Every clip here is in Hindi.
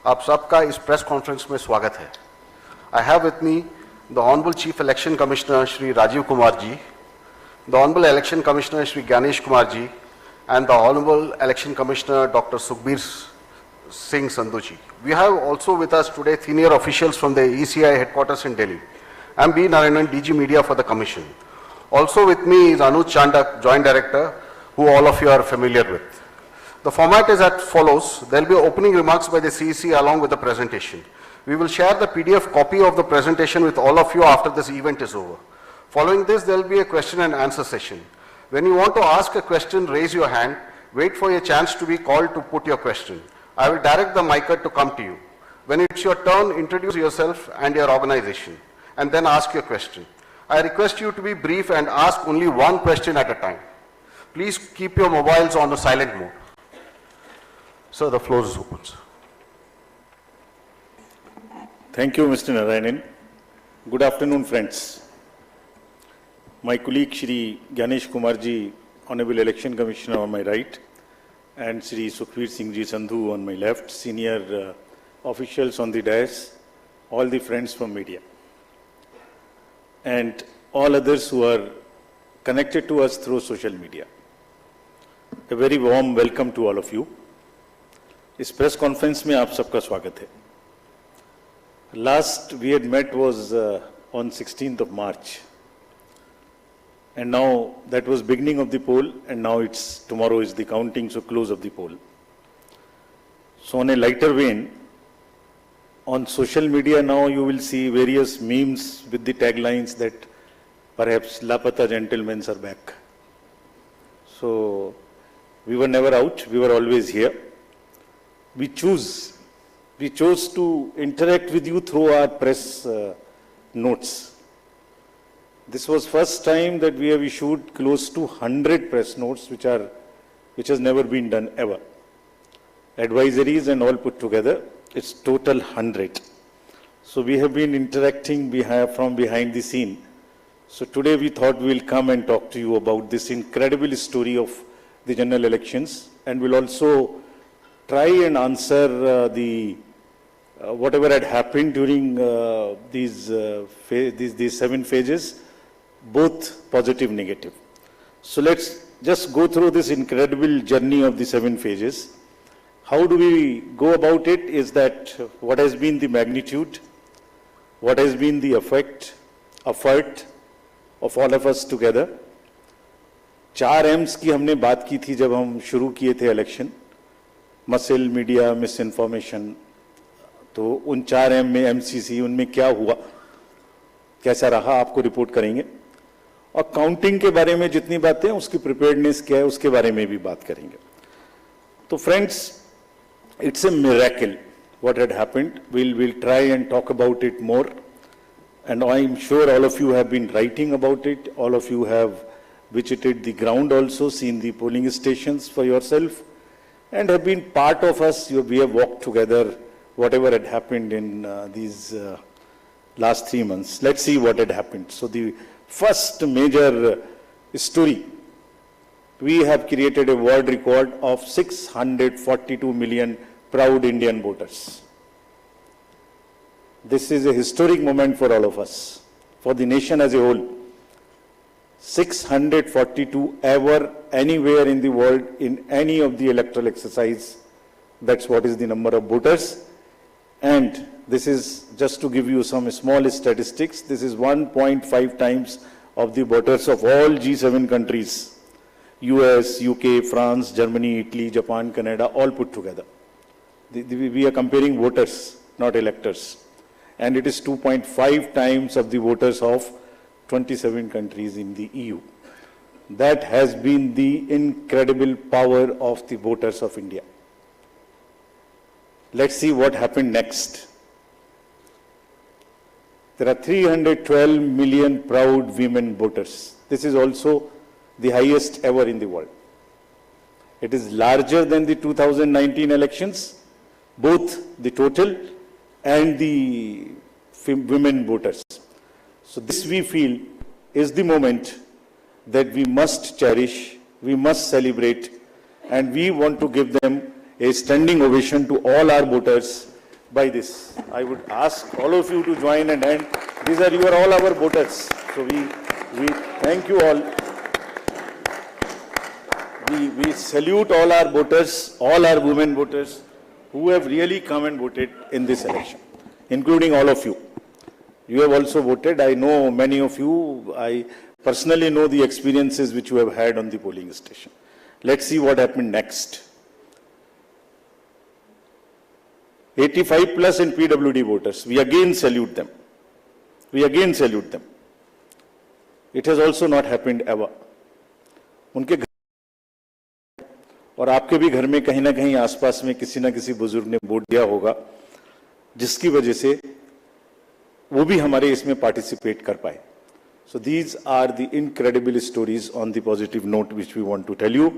आप सबका इस प्रेस कॉन्फ्रेंस में स्वागत है. I have with me the Honorable Chief Election Commissioner Shri Rajiv Kumar ji, the Honorable Election Commissioner Shri Ganesh Kumar ji, and the Honorable Election Commissioner Dr. Sukhbir Singh Sandhu ji. We have also with us today senior officials from the ECI headquarters in Delhi. I am B. Narayanan, DG Media for the Commission. Also with me is Anuj Chandak, Joint Director, who all of you are familiar with. The format is as follows. There will be opening remarks by the CEC along with the presentation. We will share the PDF copy of the presentation with all of you after this event is over. Following this, there will be a question and answer session. When you want to ask a question, raise your hand. Wait for your chance to be called to put your question. I will direct the micer to come to you. When it's your turn, introduce yourself and your organization, and then ask your question. I request you to be brief and ask only one question at a time. Please keep your mobiles on a silent mode. Sir, the floor is open. Thank you, Mr. Narayanan. Good afternoon, friends. My colleague Shri Ganesh Kumar ji, Honorable Election Commissioner on my right, and Shri Sukhbir Singh ji Sandhu on my left, senior officials on the dais, all the friends from media, and all others who are connected to us through social media. A very warm welcome to all of you. इस प्रेस कॉन्फ्रेंस में आप सबका स्वागत है. Last we had met was on 16th of March, and now that was beginning of the poll, and now it's tomorrow is the counting, so close of the poll. So on a lighter vein, on social media now you will see various memes with the taglines that perhaps Lapata gentlemen are back. So we were never out, we were always here. We chose to interact with you through our press notes. This was first time that we have issued close to 100 press notes, which has never been done ever. Advisories and all put together, it's total 100. So we have been interacting from behind the scene. So today we thought we will come and talk to you about this incredible story of the general elections, and we'll also try and answer whatever had happened during these 7 phases, both positive, negative. So let's just go through this incredible journey of the 7 phases. How do we go about it is that what has been the magnitude, what has been the effort of all of us together. 4 M's की हमने बात की थी जब हम शुरू किए थे election, muscle, media, miss information. तो उन 4 M में MCC, उनमें क्या हुआ, कैसा रहा, आपको रिपोर्ट करेंगे. और काउंटिंग के बारे में जितनी बातें, उसकी प्रिपेयर्डनेस क्या है, उसके बारे में भी बात करेंगे. तो friends, it's a miracle what had happened. We'll try and talk about it more. And I'm sure all of you have been writing about it. All of you have visited the ground also, seen the polling stations for yourself, and have been part of us. We have walked together, whatever had happened in these last 3 months. Let's see what had happened. So the first major story, we have created a world record of 642 million proud Indian voters. This is a historic moment for all of us, for the nation as a whole. 642 ever, anywhere in the world, in any of the electoral exercise. That's what is the number of voters. And this is just to give you some small statistics. This is 1.5 times of the voters of all G7 countries. US, UK, France, Germany, Italy, Japan, Canada, all put together. We are comparing voters, not electors. And it is 2.5 times of the voters of 27 countries in the EU. That has been the incredible power of the voters of India. Let's see what happened next. There are 312 million proud women voters. This is also the highest ever in the world. It is larger than the 2019 elections, both the total and the women voters. So this, we feel, is the moment that we must cherish, we must celebrate, and we want to give them a standing ovation to all our voters by this. I would ask all of you to join and hand. These are all our voters. So we thank you all. We salute all our voters, all our women voters who have really come and voted in this election, including all of you. You have also voted. I know many of you. I personally know the experiences which you have had on the polling station. Let's see what happened next. 85 plus in PWD voters. We again salute them. We again salute them. It has also not happened ever. उनके घर और आपके भी घर में कहीं ना कहीं आसपास में किसी ना किसी बुजुर्ग ने वोट दिया होगा, जिसकी वजह से वो भी हमारे इसमें पार्टिसिपेट कर पाए. So these are the incredible stories on the positive note which we want to tell you.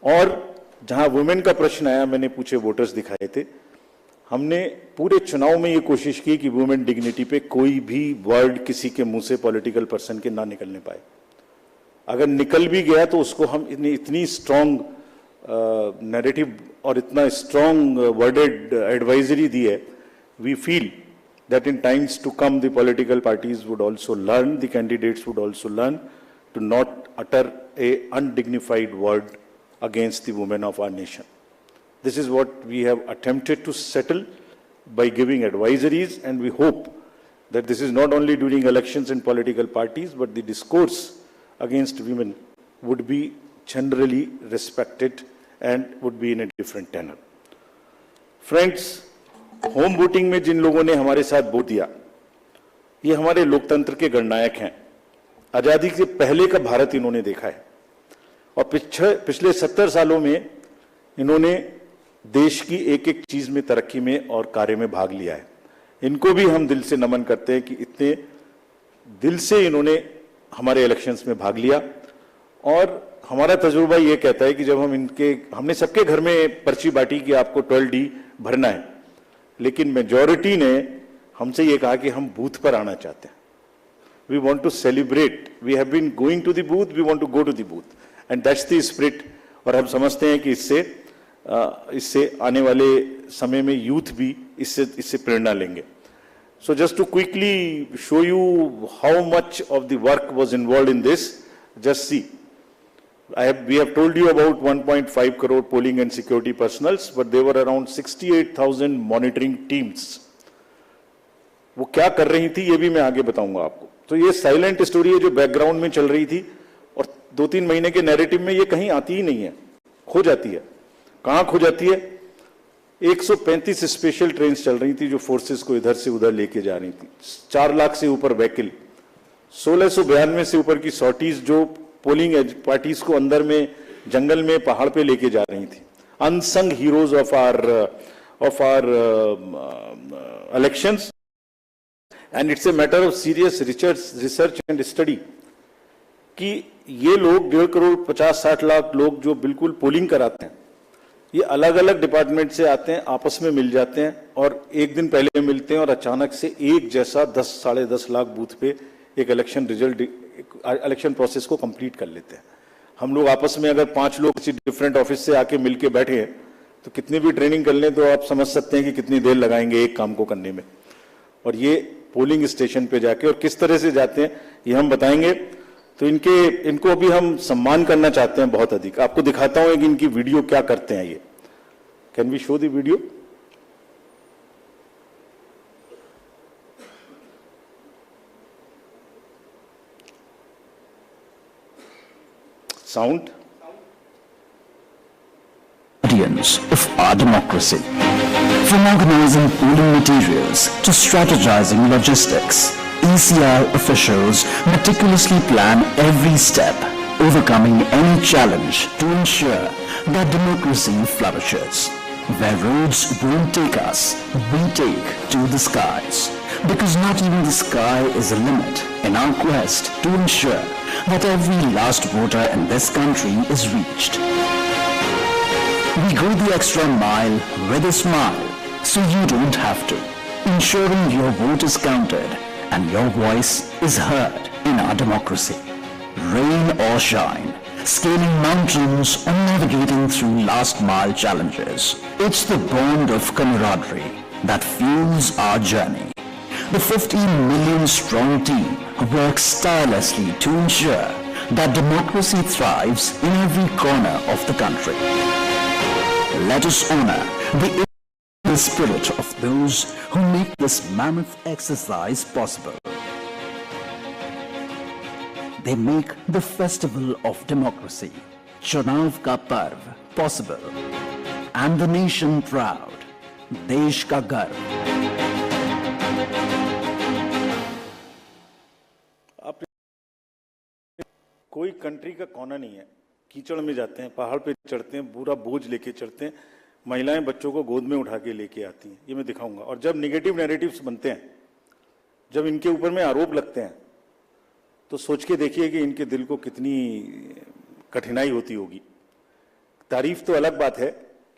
और जहां वुमेन का प्रश्न आया, मैंने पूछे वोटर्स दिखाए थे. हमने पूरे चुनाव में ये कोशिश की कि वुमेन डिग्निटी पे कोई भी वर्ड किसी के मुंह से पॉलिटिकल पर्सन के ना निकलने पाए. अगर निकल भी गया तो उसको हम इतनी स्ट्रॉन्ग नैरेटिव और इतना स्ट्रॉन्ग वर्डेड एडवाइजरी दी है. We feel that in times to come the political parties would also learn, the candidates would also learn to not utter a undignified word against the women of our nation. This is what we have attempted to settle by giving advisories, and we hope that this is not only during elections and political parties, but the discourse against women would be generally respected and would be in a different tenor. Friends, home voting में जिन लोगों ने हमारे साथ वोट दिया, ये हमारे लोकतंत्र के गणनायक हैं. आजादी से पहले का भारत इन्होंने देखा है और पिछले 70 सालों में इन्होंने देश की एक एक चीज में, तरक्की में और कार्य में भाग लिया है. इनको भी हम दिल से नमन करते हैं कि इतने दिल से इन्होंने हमारे इलेक्शंस में भाग लिया. और हमारा तजुर्बा ये कहता है कि जब हमने सबके घर में पर्ची बांटी कि आपको 12D भरना है, लेकिन मेजॉरिटी ने हमसे ये कहा कि हम बूथ पर आना चाहते हैं. We want to celebrate. We have been going to the booth, we want to go to the booth, and that's the spirit. और हम समझते हैं कि इससे आने वाले समय में यूथ भी इससे प्रेरणा लेंगे. So just to quickly show you how much of the work was involved in this, just see. We have told you about 1.5 crore polling and security personals, but there were around 68,000 monitoring teams. वो क्या कर रही थी ये भी मैं आगे बताऊंगा आपको. तो ये साइलेंट स्टोरी है जो बैकग्राउंड में चल रही थी और 2-3 महीने के नैरेटिव में ये कहीं आती ही नहीं है, खो जाती है. कहां खो जाती है? 135 स्पेशल ट्रेन चल रही थी जो फोर्सेस को इधर से उधर लेके जा रही थी. 4 लाख से ऊपर व्हीकल, 1692 से ऊपर की सॉर्टीज जो पोलिंग पार्टीज को अंदर में जंगल में पहाड़ पे लेके जा रही थी. Unsung heroes of our elections, and it's a matter of serious research and study कि ये लोग 1.5 करोड़ 50-60 लाख लोग जो बिल्कुल पोलिंग कराते हैं, ये अलग अलग डिपार्टमेंट से आते हैं, आपस में मिल जाते हैं और एक दिन पहले मिलते हैं और अचानक से एक जैसा 10-10.5 लाख बूथ पे एक इलेक्शन प्रोसेस को कंप्लीट कर लेते हैं. हम लोग आपस में अगर 5 लोग किसी डिफरेंट ऑफिस से आके मिलके बैठे हैं तो कितनी भी ट्रेनिंग कर लें तो आप समझ सकते हैं कि कितनी देर लगाएंगे एक काम को करने में. और ये पोलिंग स्टेशन पे जाके और किस तरह से जाते हैं ये हम बताएंगे. तो इनको अभी हम सम्मान करना चाहते हैं बहुत अधिक. आपको दिखाता हूं कि इनकी वीडियो क्या करते हैं. ये can we show the video? Sound. Of our democracy. From organizing polling materials to strategizing logistics, ECI officials meticulously plan every step, overcoming any challenge to ensure that democracy flourishes. Where roads won't take us, we take to the skies. Because not even the sky is a limit in our quest to ensure that every last voter in this country is reached. We go the extra mile with a smile, so you don't have to, ensuring your vote is counted and your voice is heard in our democracy. Rain or shine, scaling mountains or navigating through last mile challenges, it's the bond of camaraderie that fuels our journey. The 15 million strong team works tirelessly to ensure that democracy thrives in every corner of the country. Let us honor the spirit of those who make this mammoth exercise possible. They make the festival of democracy, Chunav Ka Parv, possible, and the nation proud, Desh Ka Garv. कोई कंट्री का कोना नहीं है, कीचड़ में जाते हैं, पहाड़ पे चढ़ते हैं, पूरा बोझ लेके चढ़ते हैं, महिलाएं बच्चों को गोद में उठा के लेके आती हैं, ये मैं दिखाऊंगा। और जब नेगेटिव नैरेटिव्स बनते हैं, जब इनके ऊपर में आरोप लगते हैं, तो सोच के देखिए कि इनके दिल को कितनी कठिनाई होती होगी। तारीफ तो अलग बात है,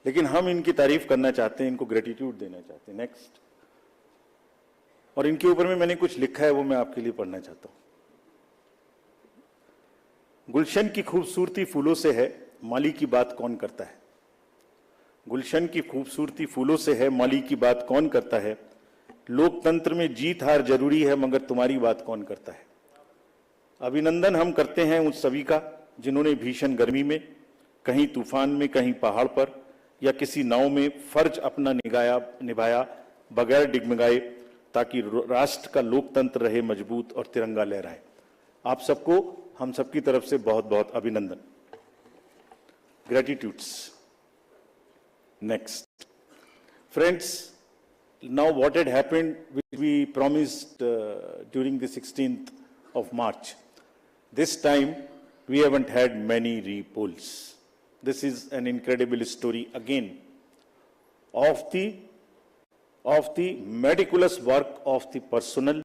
लेकिन हम इनकी तारीफ करना चाहते हैं, इनको ग्रेटिट्यूड देना चाहते हैं। नेक्स्ट। और इनके ऊपर में मैंने कुछ लिखा है, वो मैं आपके लिए पढ़ना चाहता हूं। गुलशन की खूबसूरती फूलों से है, माली की बात कौन करता है। गुलशन की खूबसूरती फूलों से है, माली की बात कौन करता है। लोकतंत्र में जीत हार जरूरी है, मगर तुम्हारी बात कौन करता है। अभिनंदन हम करते हैं उन सभी का जिन्होंने भीषण गर्मी में, कहीं तूफान में, कहीं पहाड़ पर या किसी नाव में फर्ज अपना निभाया बगैर डिगमगाए, ताकि राष्ट्र का लोकतंत्र रहे मजबूत और तिरंगा लहराए। आप सबको हम सबकी तरफ से बहुत बहुत अभिनंदन। Gratitudes. Next. Friends, now what had happened, which we promised during the 16th of March. This time we haven't had many repolls. This is an incredible story again of the meticulous work of the personnel,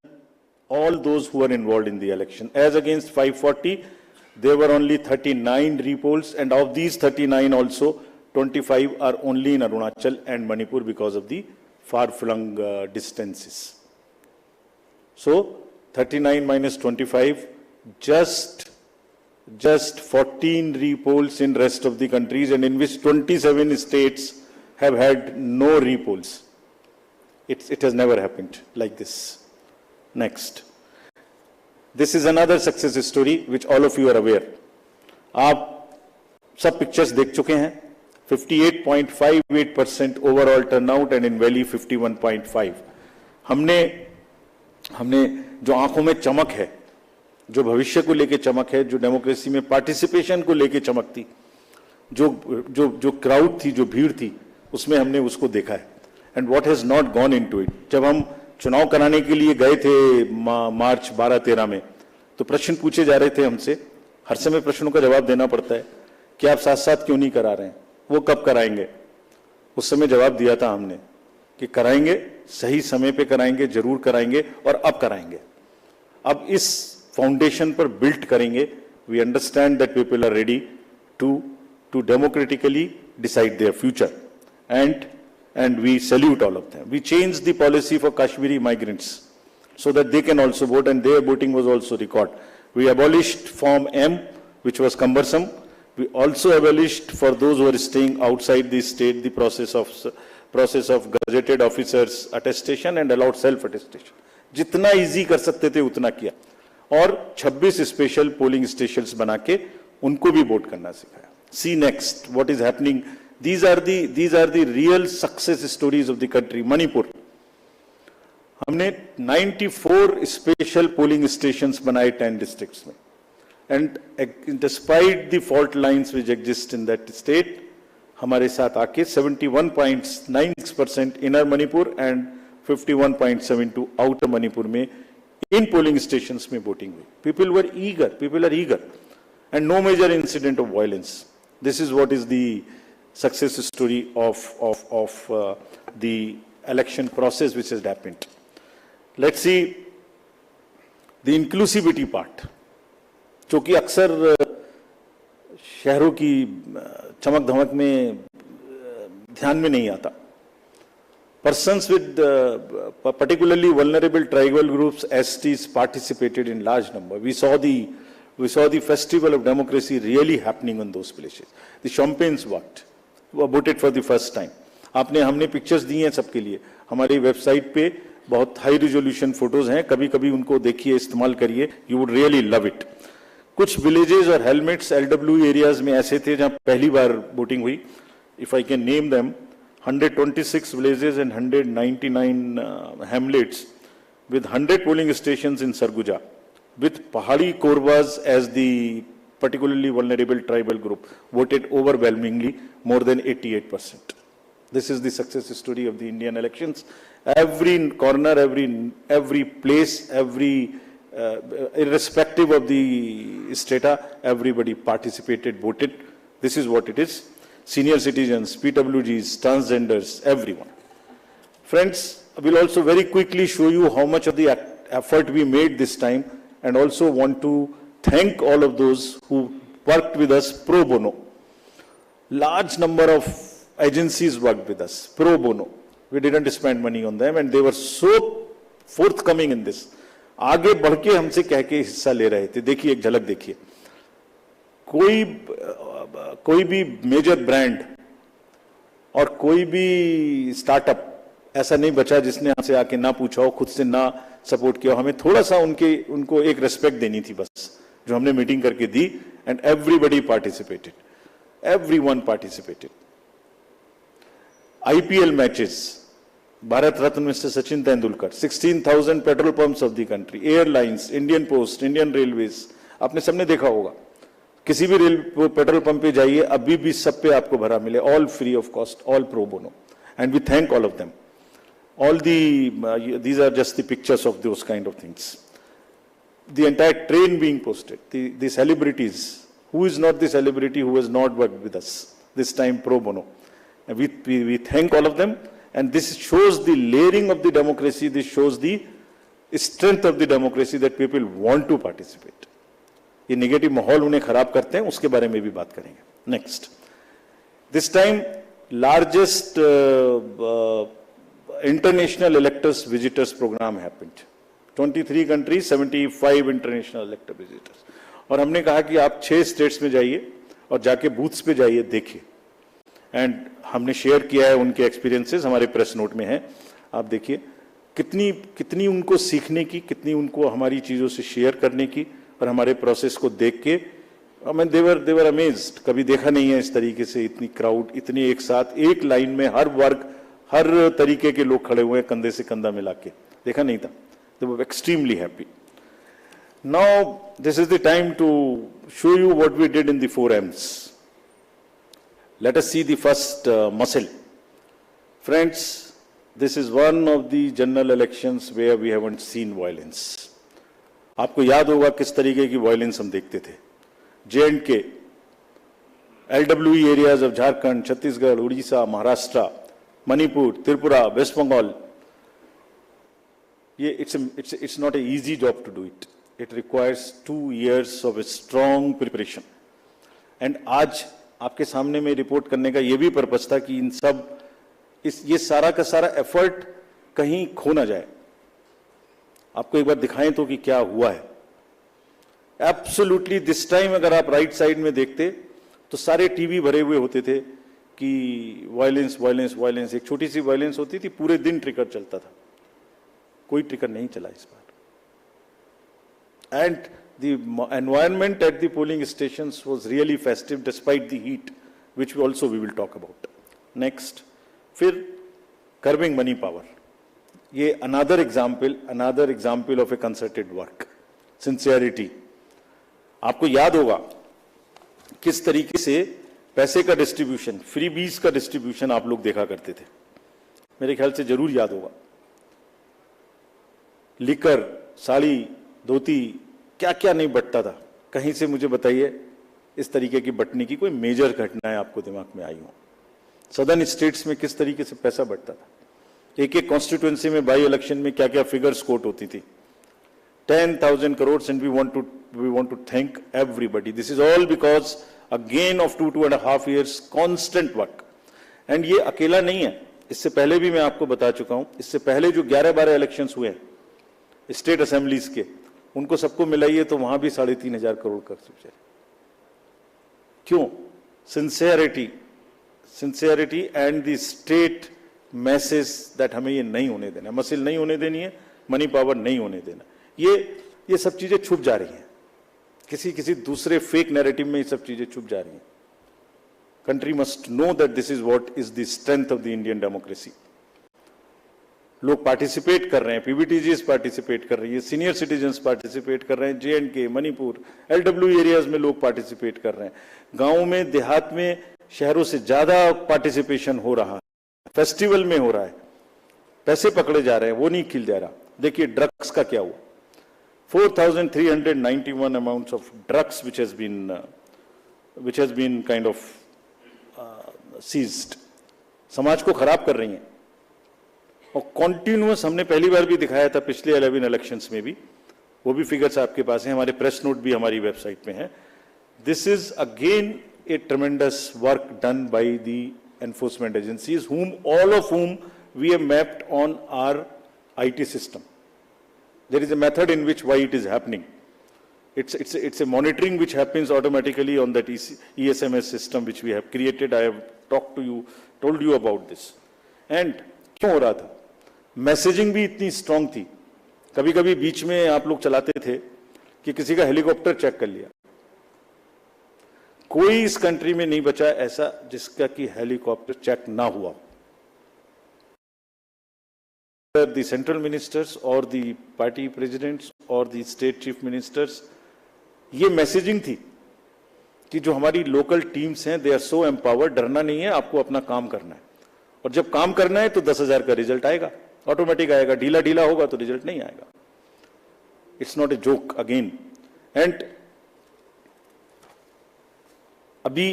all those who were involved in the election. As against 540, there were only 39 repolls, and of these 39 also 25 are only in Arunachal and Manipur because of the far-flung distances. So 39 minus 25, just 14 repolls in rest of the countries, and in which 27 states have had no repolls. It has never happened like this. Next. This is another success story which all of you are aware. आप सब पिक्चर्स देख चुके हैं। 58.58% overall turnout and in valley 51.5। हमने जो आंखों में चमक है, जो भविष्य को लेके चमक है, जो डेमोक्रेसी में पार्टिसिपेशन को लेके चमक थी, जो क्राउड थी, जो भीड़ थी, उसमें हमने उसको देखा है। And what has not gone into it. जब हम चुनाव कराने के लिए गए थे मार्च 12-13 में, तो प्रश्न पूछे जा रहे थे हमसे, हर समय प्रश्नों का जवाब देना पड़ता है कि आप साथ साथ क्यों नहीं करा रहे हैं, वो कब कराएंगे। उस समय जवाब दिया था हमने कि कराएंगे, सही समय पे कराएंगे, जरूर कराएंगे और अब कराएंगे। अब इस फाउंडेशन पर बिल्ड करेंगे। We understand that people are ready to democratically decide their future, and we salute all of them. We changed the policy for Kashmiri migrants so that they can also vote, and their voting was also recorded. We abolished Form M, which was cumbersome. We also abolished for those who are staying outside the state the process of gazetted officers attestation and allowed self attestation. जितना easy कर सकते थे उतना किया, और 26 स्पेशल पोलिंग स्टेशंस बना के उनको भी वोट करना सिखाया। See next what is happening. These are the real success stories of the country. Manipur, हमने 94 स्पेशल पोलिंग स्टेशंस बनाए 10 डिस्ट्रिक्ट्स में, and despite the fault lines which exist in that state, हमारे साथ आके 71.96% inner Manipur and 51.72 outer Manipur में इन पोलिंग स्टेशंस में वोटिंग हुई। People are eager and no major incident of violence. This is what is the success story of the election process which has happened. Let's see the inclusivity part, जो कि अक्सर शहरों की चमक धमक में ध्यान में नहीं आता। Persons with particularly vulnerable tribal groups, STs, participated in large number. We saw the festival of democracy really happening in those places. The Champaigns voted for the first time. हमने पिक्चर्स दी हैं सबके लिए, हमारी वेबसाइट पे बहुत हाई रिजोल्यूशन फोटोज हैं, कभी कभी उनको देखिए, इस्तेमाल करिए, you would really love it. कुछ विलेजेस और हेलमेट्स LW एरियाज में ऐसे थे जहां पहली बार वोटिंग हुई। If I can name them, 126 villages and 199 hamlets with 100 polling stations in Sarguja, with Pahadi Korwas as the particularly vulnerable tribal group, voted overwhelmingly, more than 88%. This is the success story of the Indian elections. Every corner, every place, irrespective of the strata, everybody participated, voted. This is what it is. Senior citizens, PWGs, transgenders, everyone. Friends, I will also very quickly show you how much of the effort we made this time, and also want to thank all of those who worked with us pro bono. Large number of agencies worked with us pro bono. We didn't spend money on them, and they were so forthcoming in this. आगे बढ़ के हमसे कह के हिस्सा ले रहे थे। देखिए, एक झलक देखिए। कोई भी मेजर ब्रांड और कोई भी स्टार्टअप ऐसा नहीं बचा जिसने हमसे आके ना पूछा हो, खुद से ना सपोर्ट किया हो। हमें थोड़ा सा उनको एक रेस्पेक्ट देनी थी बस, जो हमने मीटिंग करके दी, and everybody participated, everyone participated. IPL matches, Bharat Ratna mister Sachin Tendulkar, 16,000 petrol pumps of the country, airlines, Indian post, Indian railways, आपने सबने देखा होगा। किसी भी पेट्रोल पंप पे जाइए, अभी भी सब पे आपको भरा मिले, all free of cost, all pro bono, and we thank all of them. All these are just the pictures of those kind of things. The entire train being posted, the celebrities, who is not the celebrity who has not worked with us this time pro bono. And we thank all of them, and this shows the layering of the democracy, this shows the strength of the democracy, that people want to participate. ये नेगेटिव माहौल उन्हें खराब करते हैं, उसके बारे में भी बात करेंगे। Next, this time largest international electors visitors program happened. 23 countries, 75 international elector visitors. और हमने कहा कि आप 6 स्टेट्स में जाइए और जाके बूथ्स पे जाइए, देखिए। एंड हमने शेयर किया है उनके एक्सपीरियंसेस, हमारे प्रेस नोट में है, आप देखिए कितनी उनको सीखने की, कितनी उनको हमारी चीज़ों से शेयर करने की, और हमारे प्रोसेस को देख के देवर अमेज्ड। कभी देखा नहीं है इस तरीके से इतनी क्राउड, इतनी एक साथ एक लाइन में हर वर्ग, हर तरीके के लोग खड़े हुए हैं, कंधे से कंधा मिला के, देखा नहीं था। They were extremely happy. Now, this is the time to show you what we did in the 4 M's. Let us see the first muscle. Friends, this is one of the general elections where we haven't seen violence. आपको याद होगा किस तरीके की वायलेंस हम देखते थे। J&K, LWE areas of Jharkhand, Chhattisgarh, Odisha, Maharashtra, Manipur, Tripura, West Bengal. It's not an easy job to do it. It requires 2 years of a strong preparation. And आज आपके सामने में रिपोर्ट करने का ये भी पर्पस था कि ये सारा का सारा एफर्ट कहीं खो ना जाए। आपको एक बार दिखाएं तो कि क्या हुआ है। एब्सोल्युटली दिस टाइम अगर आप राइट साइड में देखते तो सारे टीवी भरे हुए होते थे कि वायलेंस वायलेंस वायलेंस। एक छोटी सी वायलेंस होती थी, पूरे दिन ट्रिगर चलता था। कोई ट्रिगर नहीं चला इस बार। And the environment at the polling stations was really festive despite the heat, which we will talk about. Next, फिर कर्बिंग मनी पावर, ये another example of a concerted work, sincerity. आपको याद होगा किस तरीके से पैसे का डिस्ट्रीब्यूशन, फ्रीबीज का डिस्ट्रीब्यूशन आप लोग देखा करते थे, मेरे ख्याल से जरूर याद होगा। लिकर, साड़ी, धोती, क्या क्या नहीं बंटता था। कहीं से मुझे बताइए इस तरीके की बंटने की कोई मेजर घटनाएं आपको दिमाग में आई हो। सदर्न स्टेट्स में किस तरीके से पैसा बंटता था, एक एक कॉन्स्टिट्यूएंसी में बाई इलेक्शन में क्या क्या फिगर्स कोट होती थी। 10,000 crores, and we want to thank everybody. This is all because again of 2.5 years constant work. And ये अकेला नहीं है, इससे पहले भी मैं आपको बता चुका हूं। इससे पहले जो 11-12 इलेक्शंस हुए हैं स्टेट असेंबलीज के, उनको सबको मिलाइए तो वहां भी 3,500 करोड़ का खर्च है। क्यों? Sincerity, sincerity and the state message that हमें ये नहीं होने देना, मसिल नहीं होने देनी है, मनी पावर नहीं होने देना। ये सब चीजें छुप जा रही हैं, किसी दूसरे फेक नैरेटिव में ये सब चीजें छुप जा रही हैं। Country must know that this is what is the strength of the Indian democracy. लोग पार्टिसिपेट कर रहे हैं, पीबीटीजीएस पार्टिसिपेट कर रही है, सीनियर सिटीजन्स पार्टिसिपेट कर रहे हैं, JNK, मणिपुर, LW एरियाज में लोग पार्टिसिपेट कर रहे हैं, गांवों में, देहात में, शहरों से ज्यादा पार्टिसिपेशन हो रहा है, फेस्टिवल में हो रहा है, पैसे पकड़े जा रहे हैं, वो नहीं खिल जा रहा। देखिए ड्रग्स का क्या हुआ, 4,391 amounts of drugs which has been kind of seized, समाज को खराब कर रही हैं। और कॉन्टिन्यूअस, हमने पहली बार भी दिखाया था पिछले 11 इलेक्शंस में भी, वो भी फिगर्स आपके पास हैं, हमारे प्रेस नोट भी हमारी वेबसाइट में है। This is again A ट्रेमेंडस work done by the enforcement agencies, all of whom we have mapped on our IT system. There is a method in which why it is happening. It's a monitoring which happens automatically on that ESMS system which we have created. I have told you about this. And क्यों हो रहा था? मैसेजिंग भी इतनी स्ट्रांग थी, कभी कभी बीच में आप लोग चलाते थे कि किसी का हेलीकॉप्टर चेक कर लिया। कोई इस कंट्री में नहीं बचा ऐसा जिसका कि हेलीकॉप्टर चेक ना हुआ। The central ministers or the party presidents or the state chief ministers, ये मैसेजिंग थी कि जो हमारी लोकल टीम्स हैं, दे आर सो एम्पावर्ड, डरना नहीं है, आपको अपना काम करना है, और जब काम करना है तो 10,000 का रिजल्ट आएगा, ऑटोमेटिक आएगा, ढीला होगा तो रिजल्ट नहीं आएगा। It's not a joke again. And अभी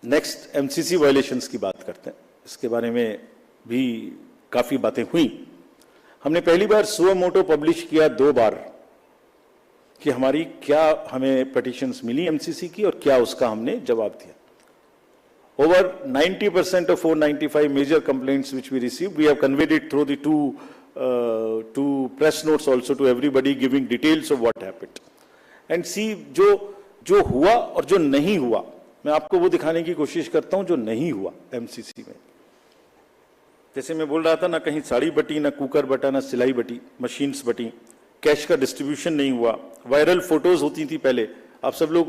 नेक्स्ट MCC वायलेशंस की बात करते हैं, इसके बारे में भी काफी बातें हुई। हमने पहली बार सुओ मोटो पब्लिश किया 2 बार कि हमारी क्या हमें पिटीशंस मिली MCC की और क्या उसका हमने जवाब दिया। Over 90% of 495 major complaints which we received, we have conveyed it through the two press notes also to everybody, giving details of what happened. And see, जो हुआ और जो नहीं हुआ, मैं आपको वो दिखाने की कोशिश करता हूं जो नहीं हुआ MCC में। जैसे मैं बोल रहा था ना, कहीं साड़ी बटी, ना कुकर बटा, ना सिलाई बटी, मशीन्स बटी, कैश का डिस्ट्रीब्यूशन नहीं हुआ, वायरल फोटोज होती थी पहले, आप सब लोग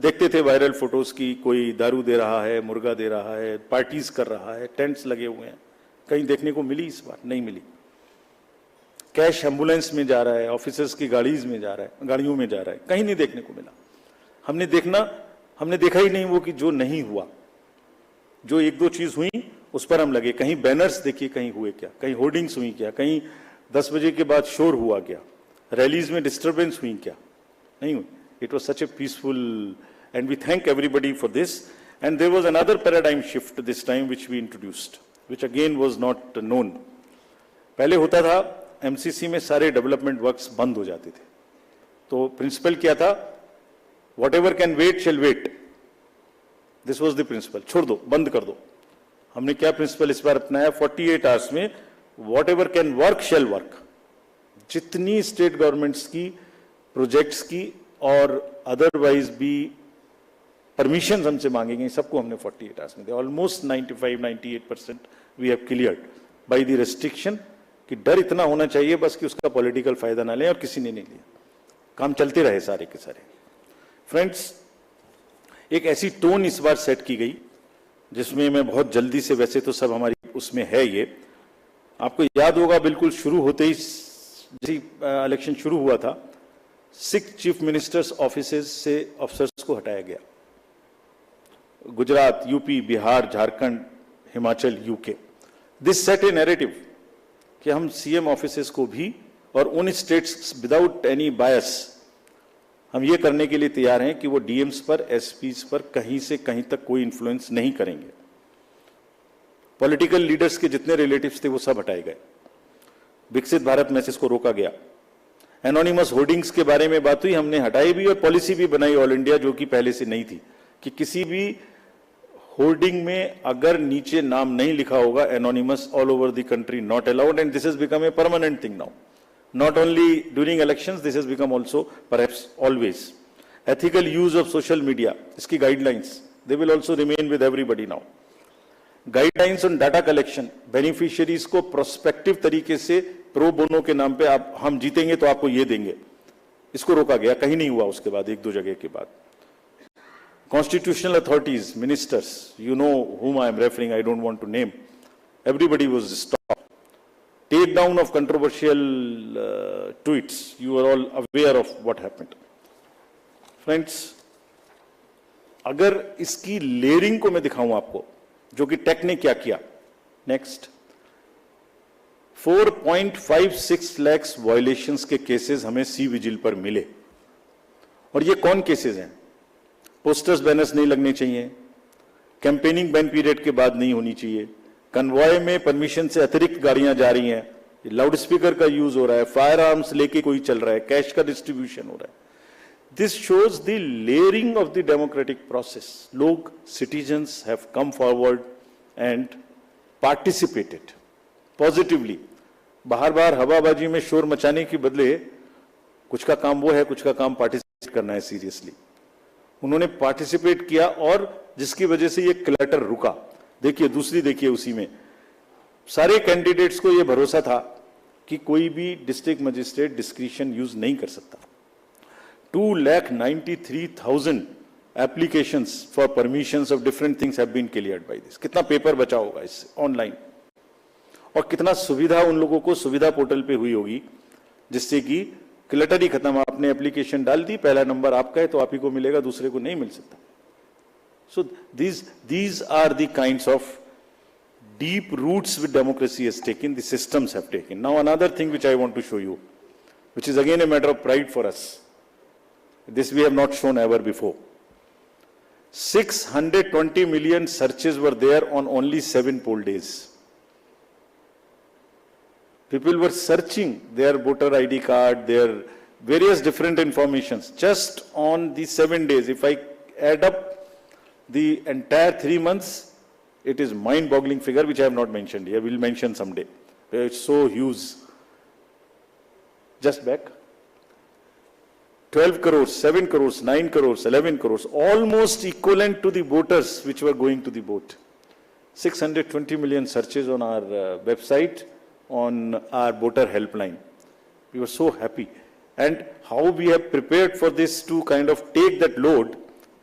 देखते थे वायरल फोटोज की, कोई दारू दे रहा है, मुर्गा दे रहा है, पार्टीज कर रहा है, टेंट्स लगे हुए हैं, कहीं देखने को मिली? इस बार नहीं मिली। कैश एम्बुलेंस में जा रहा है, ऑफिसर्स की गाड़ियों में जा रहा है, कहीं नहीं देखने को मिला। हमने देखा ही नहीं वो कि जो नहीं हुआ, जो 1-2 चीज हुई उस पर हम लगे। कहीं बैनर्स देखिए, कहीं हुए क्या, कहीं होर्डिंग्स हुई क्या, कहीं 10 बजे के बाद शोर हुआ क्या, रैलीज में डिस्टर्बेंस हुई क्या? नहीं हुई। It was such a peaceful, and we thank everybody for this. And there was another paradigm shift this time which we introduced, which again was not known. पहले होता था MCC में सारे डेवलपमेंट वर्क्स बंद हो जाते थे, तो प्रिंसिपल क्या था? Whatever can wait shall wait. This was the principle. छोड़ दो, बंद कर दो। हमने क्या प्रिंसिपल इस बार अपनाया? 48 आवर्स में whatever can work shall work. जितनी स्टेट गवर्नमेंट्स की प्रोजेक्ट्स की और अदरवाइज भी परमिशन हमसे मांगेंगे, सबको हमने 48 आवर्स में दिया। Almost 95-98% we have cleared by the restriction, कि डर इतना होना चाहिए बस कि उसका पॉलिटिकल फायदा ना लें, और किसी ने नहीं लिया, काम चलते रहे सारे के सारे। फ्रेंड्स, एक ऐसी टोन इस बार सेट की गई जिसमें मैं बहुत जल्दी से, वैसे तो सब हमारी उसमें है, ये आपको याद होगा बिल्कुल शुरू होते ही जैसे इलेक्शन शुरू हुआ था, 6 चीफ मिनिस्टर्स ऑफिसेज से ऑफिसर्स को हटाया गया। Gujarat, UP, Bihar, Jharkhand, Himachal, UK. This set A narrative कि हम CM ऑफिसेज को भी, और उन स्टेट्स विदाउट एनी बायस, हम ये करने के लिए तैयार हैं कि वो DMs पर, SPs पर कहीं से कहीं तक कोई इन्फ्लुएंस नहीं करेंगे। पॉलिटिकल लीडर्स के जितने रिलेटिव्स थे वो सब हटाए गए। विकसित भारत मैसेज को रोका गया। एनोनिमस होर्डिंग्स के बारे में बात हुई, हमने हटाई भी और पॉलिसी भी बनाई ऑल इंडिया, जो कि पहले से नहीं थी, कि किसी भी होर्डिंग में अगर नीचे नाम नहीं लिखा होगा anonymous, all over the country not allowed. And this has become a permanent thing now, not only during elections, this has become also perhaps always. Ethical use of social media, इसकी guidelines They will also remain with everybody now. Guidelines on data collection, beneficiaries को prospective तरीके से pro bono के नाम पे आप हम जीतेंगे तो आपको ये देंगे, इसको रोका गया, कहीं नहीं हुआ उसके बाद, एक दो जगह के बाद. Constitutional authorities, ministers, you know whom I am referring, I don't want to name, everybody was stopped. Take down of controversial tweets, you are all aware of what happened. Friends, अगर इसकी लेयरिंग को मैं दिखाऊं आपको, जो कि टेक ने क्या किया, नेक्स्ट, 4.56 लाख वायलेशंस के केसेस हमें सी विजिल पर मिले. और ये कौन केसेस हैं? पोस्टर्स बैनर्स नहीं लगने चाहिए, कैंपेनिंग बैन पीरियड के बाद नहीं होनी चाहिए, कन्वॉय में परमिशन से अतिरिक्त गाड़ियां जा रही हैं, लाउड स्पीकर का यूज हो रहा है, फायर आर्म्स लेके कोई चल रहा है, कैश का डिस्ट्रीब्यूशन हो रहा है. This shows the layering of the democratic process. Log, citizens have come forward and participated positively. बाहर हवाबाजी में शोर मचाने के बदले कुछ का काम वो है, कुछ का काम पार्टिसिपेट करना है सीरियसली. उन्होंने पार्टिसिपेट किया और जिसकी वजह से ये क्लटर रुका. देखिए दूसरी, देखिए उसी में सारे कैंडिडेट्स को ये भरोसा था कि कोई भी डिस्ट्रिक्ट मजिस्ट्रेट डिस्क्रिशन यूज नहीं कर सकता. 2,93,000 applications for permissions of different things have been cleared by this. कितना पेपर बचा होगा इससे ऑनलाइन, और कितना सुविधा उन लोगों को सुविधा पोर्टल पे हुई होगी, जिससे कि क्लटर ही खत्म. आपने एप्लीकेशन डाल दी, पहला नंबर आपका है तो आप ही को मिलेगा, दूसरे को नहीं मिल सकता. So these are the kinds of deep roots which democracy has taken, the systems have taken. Now another thing which I want to show you, which is again a matter of pride for us. This we have not shown ever before. 620 million searches were there on only 7 poll days. People were searching their voter ID card, their various different informations just on the 7 days. If I add up the entire 3 months, it is mind-boggling figure which I have not mentioned here. We'll mention someday. It's so huge. Just back. 12 crores, 7 crores, 9 crores, 11 crores, almost equivalent to the voters which were going to the vote. 620 million searches on our website, on our voter helpline. We were so happy. And how we have prepared for this to kind of take that load,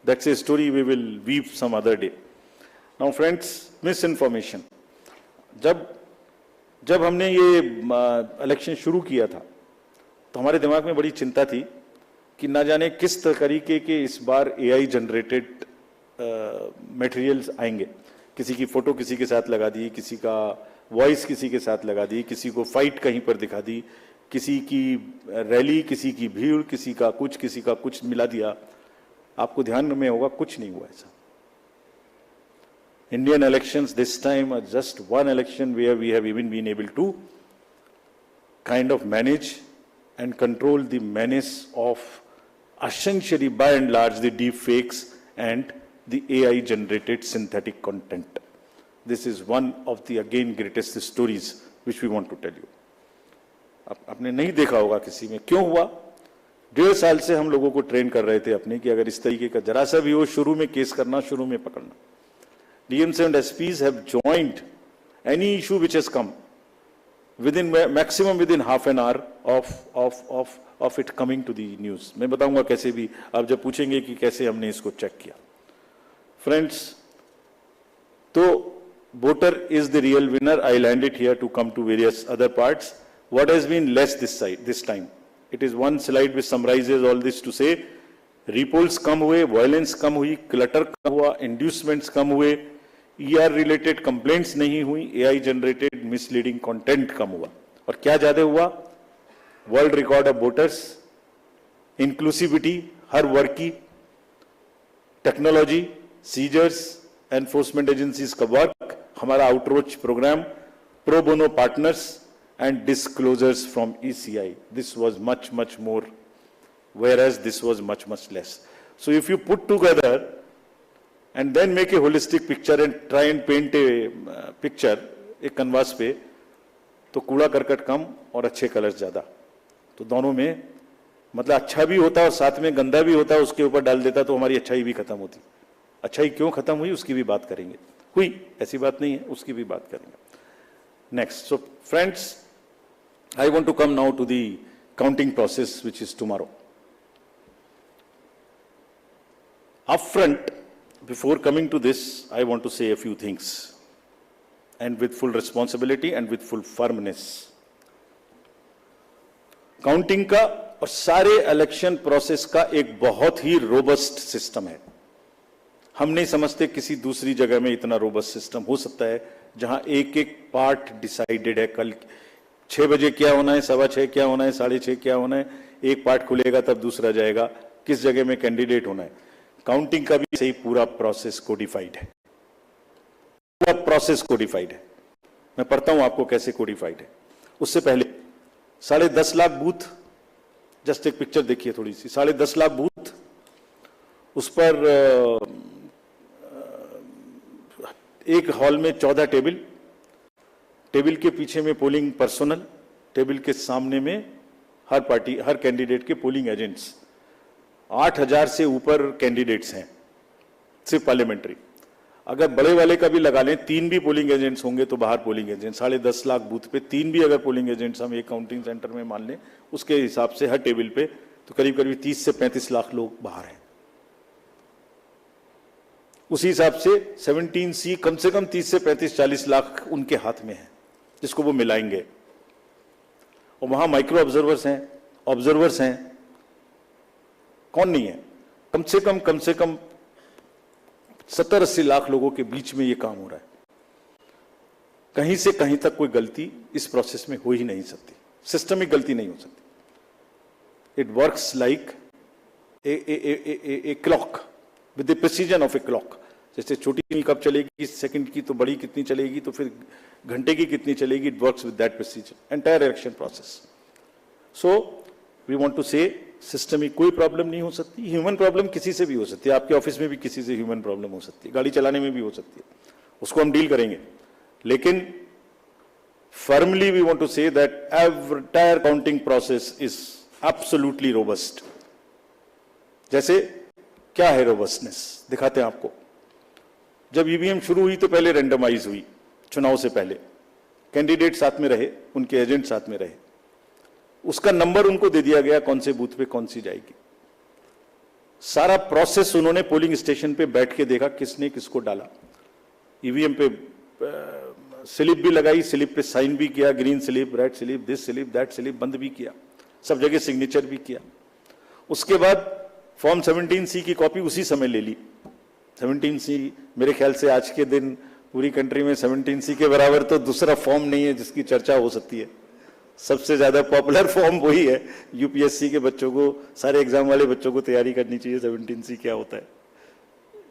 that's a story we will weave some other day. Now friends, misinformation. जब हमने ये इलेक्शन शुरू किया था, तो हमारे दिमाग में बड़ी चिंता थी कि ना जाने किस तरीके के इस बार एआई जनरेटेड मटेरियल्स आएंगे. किसी की फोटो किसी के साथ लगा दी, किसी का वॉइस किसी के साथ लगा दी, किसी को फाइट कहीं पर दिखा दी, किसी की रैली, किसी की भीड़, किसी का कुछ मिला दिया. आपको ध्यान में होगा कुछ नहीं हुआ ऐसा. Indian elections this time are just one election where we have even been able to kind of manage and control the menace of essentially by and large the deep fakes and the AI generated synthetic content. This is one of the again greatest stories which we want to tell you. आपने नहीं देखा होगा किसी में. क्यों हुआ? 1.5 साल से हम लोगों को ट्रेन कर रहे थे अपने कि अगर इस तरीके का जरा सा भी हो, शुरू में केस करना, शुरू में पकड़ना. DMs and SPs have joined any issue which has come within maximum within half an hour of it coming to the news. मैं बताऊंगा कैसे भी, आप जब पूछेंगे कि कैसे हमने इसको चेक किया. Friends, तो voter is the real winner. I land it here to come to various other parts. What has been less this time? It is one slide which summarizes all this to say, repolls कम हुए, violence कम हुई, clutter कम हुआ, inducements कम हुए, ER related complaints नहीं हुई, AI generated misleading content कम हुआ. और क्या ज्यादा हुआ? World record of voters, inclusivity हर वर्ग की, टेक्नोलॉजी, सीजर्स, एनफोर्समेंट एजेंसीज का वर्क, हमारा outreach programme, pro bono partners and disclosures from ECI. This was much more, whereas this was much less. So if you put together and then make a holistic picture and try and paint a picture एक canvas पे, तो कूड़ा करकट कम और अच्छे कलर्स ज्यादा. तो दोनों में मतलब अच्छा भी होता और साथ में गंदा भी होता, उसके ऊपर डाल देता तो हमारी अच्छाई भी खत्म होती. अच्छाई क्यों खत्म हुई उसकी भी बात करेंगे, हुई ऐसी बात नहीं है, उसकी भी बात करेंगे। Next, so friends, I want to come now to the counting process, which is tomorrow. Upfront, before coming to this, I want to say a few things, and with full responsibility and with full firmness. Counting का और सारे इलेक्शन प्रोसेस का एक बहुत ही रोबस्ट सिस्टम है। हम नहीं समझते किसी दूसरी जगह में इतना रोबस्ट सिस्टम हो सकता है, जहां एक एक पार्ट डिसाइडेड है। कल 6 बजे क्या होना है, 6:15 क्या होना है, 6:30 क्या होना है, एक पार्ट खुलेगा तब दूसरा जाएगा, किस जगह में कैंडिडेट होना है। काउंटिंग का भी सही पूरा प्रोसेस कोडिफाइड है, पूरा प्रोसेस कोडिफाइड है। मैं पढ़ता हूं आपको कैसे कोडिफाइड है। उससे पहले 10.5 लाख बूथ, जस्ट एक पिक्चर देखिए थोड़ी सी, 10.5 लाख बूथ, उस पर एक हॉल में 14 टेबल, टेबल के पीछे में पोलिंग पर्सनल, टेबल के सामने में हर पार्टी हर कैंडिडेट के पोलिंग एजेंट्स। 8,000 से ऊपर कैंडिडेट्स हैं सिर्फ पार्लियामेंट्री। अगर बड़े वाले का भी लगा लें, 3 भी पोलिंग एजेंट्स होंगे तो बाहर पोलिंग एजेंट, 10.5 लाख बूथ पे 3 भी अगर पोलिंग एजेंट्स हम एक काउंटिंग सेंटर में मान लें, उसके हिसाब से हर टेबल पे तो करीब करीब 30 से 35 लाख लोग बाहर हैं। उसी हिसाब से 17C कम से कम 30 से 35-40 लाख उनके हाथ में है, जिसको वो मिलाएंगे। और वहां माइक्रो ऑब्जर्वर्स हैं, कौन नहीं है, कम से कम 70-80 लाख लोगों के बीच में ये काम हो रहा है। कहीं से कहीं तक कोई गलती इस प्रोसेस में हो ही नहीं सकती, सिस्टमिक गलती नहीं हो सकती। It works like a clock with the precision of a clock. जैसे छोटी कब चलेगी सेकंड की, तो बड़ी कितनी चलेगी, तो फिर घंटे की कितनी चलेगी। It works with that precision entire election process. So we want to say system में कोई प्रॉब्लम नहीं हो सकती। ह्यूमन प्रॉब्लम किसी से भी हो सकती है, आपके ऑफिस में भी किसी से ह्यूमन प्रॉब्लम हो सकती है, गाड़ी चलाने में भी हो सकती है, उसको हम डील करेंगे। लेकिन firmly we want to say that entire counting process is absolutely robust. जैसे क्या है रोबस्टनेस, दिखाते हैं आपको। जब ईवीएम शुरू हुई तो पहले रेंडमाइज हुई, चुनाव से पहले कैंडिडेट साथ में रहे, उनके एजेंट साथ में रहे, उसका नंबर उनको दे दिया गया कौन से बूथ पे कौन सी जाएगी। सारा प्रोसेस उन्होंने पोलिंग स्टेशन पे बैठ के देखा किसने किसको डाला। ईवीएम पे स्लिप भी लगाई, स्लिप पे साइन भी किया, green slip, red slip, this slip, that slip, बंद भी किया, सब जगह सिग्नेचर भी किया। उसके बाद फॉर्म 17C की कॉपी उसी समय ले ली। 17C मेरे ख्याल से आज के दिन पूरी कंट्री में 17C के बराबर तो दूसरा फॉर्म नहीं है जिसकी चर्चा हो सकती है। सबसे ज्यादा पॉपुलर फॉर्म वही है। यूपीएससी के बच्चों को, सारे एग्जाम वाले बच्चों को तैयारी करनी चाहिए 17C क्या होता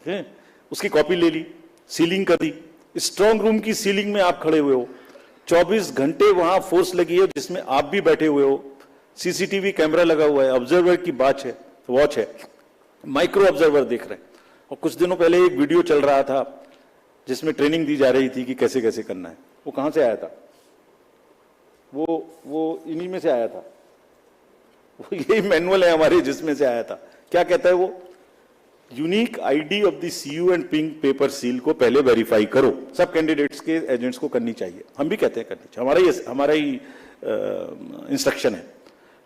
है। उसकी कॉपी ले ली, सीलिंग कर दी। स्ट्रांग रूम की सीलिंग में आप खड़े हुए हो, 24 घंटे वहां फोर्स लगी है जिसमें आप भी बैठे हुए हो, सीसीटीवी कैमरा लगा हुआ है, ऑब्जर्वर की वॉच है, माइक्रो ऑब्जर्वर देख रहे हैं। और कुछ दिनों पहले एक वीडियो चल रहा था जिसमें ट्रेनिंग दी जा रही थी कि कैसे कैसे करना है। वो कहां से आया था? वो इन्हीं में से आया था। वो यही मैनुअल है हमारे जिसमें से आया था। क्या कहता है वो? Unique ID of the CU and pink paper seal को पहले वेरीफाई करो। सब कैंडिडेट्स के एजेंट्स को करनी चाहिए, हम भी कहते हैं करनी चाहिए, हमारा ही इंस्ट्रक्शन है।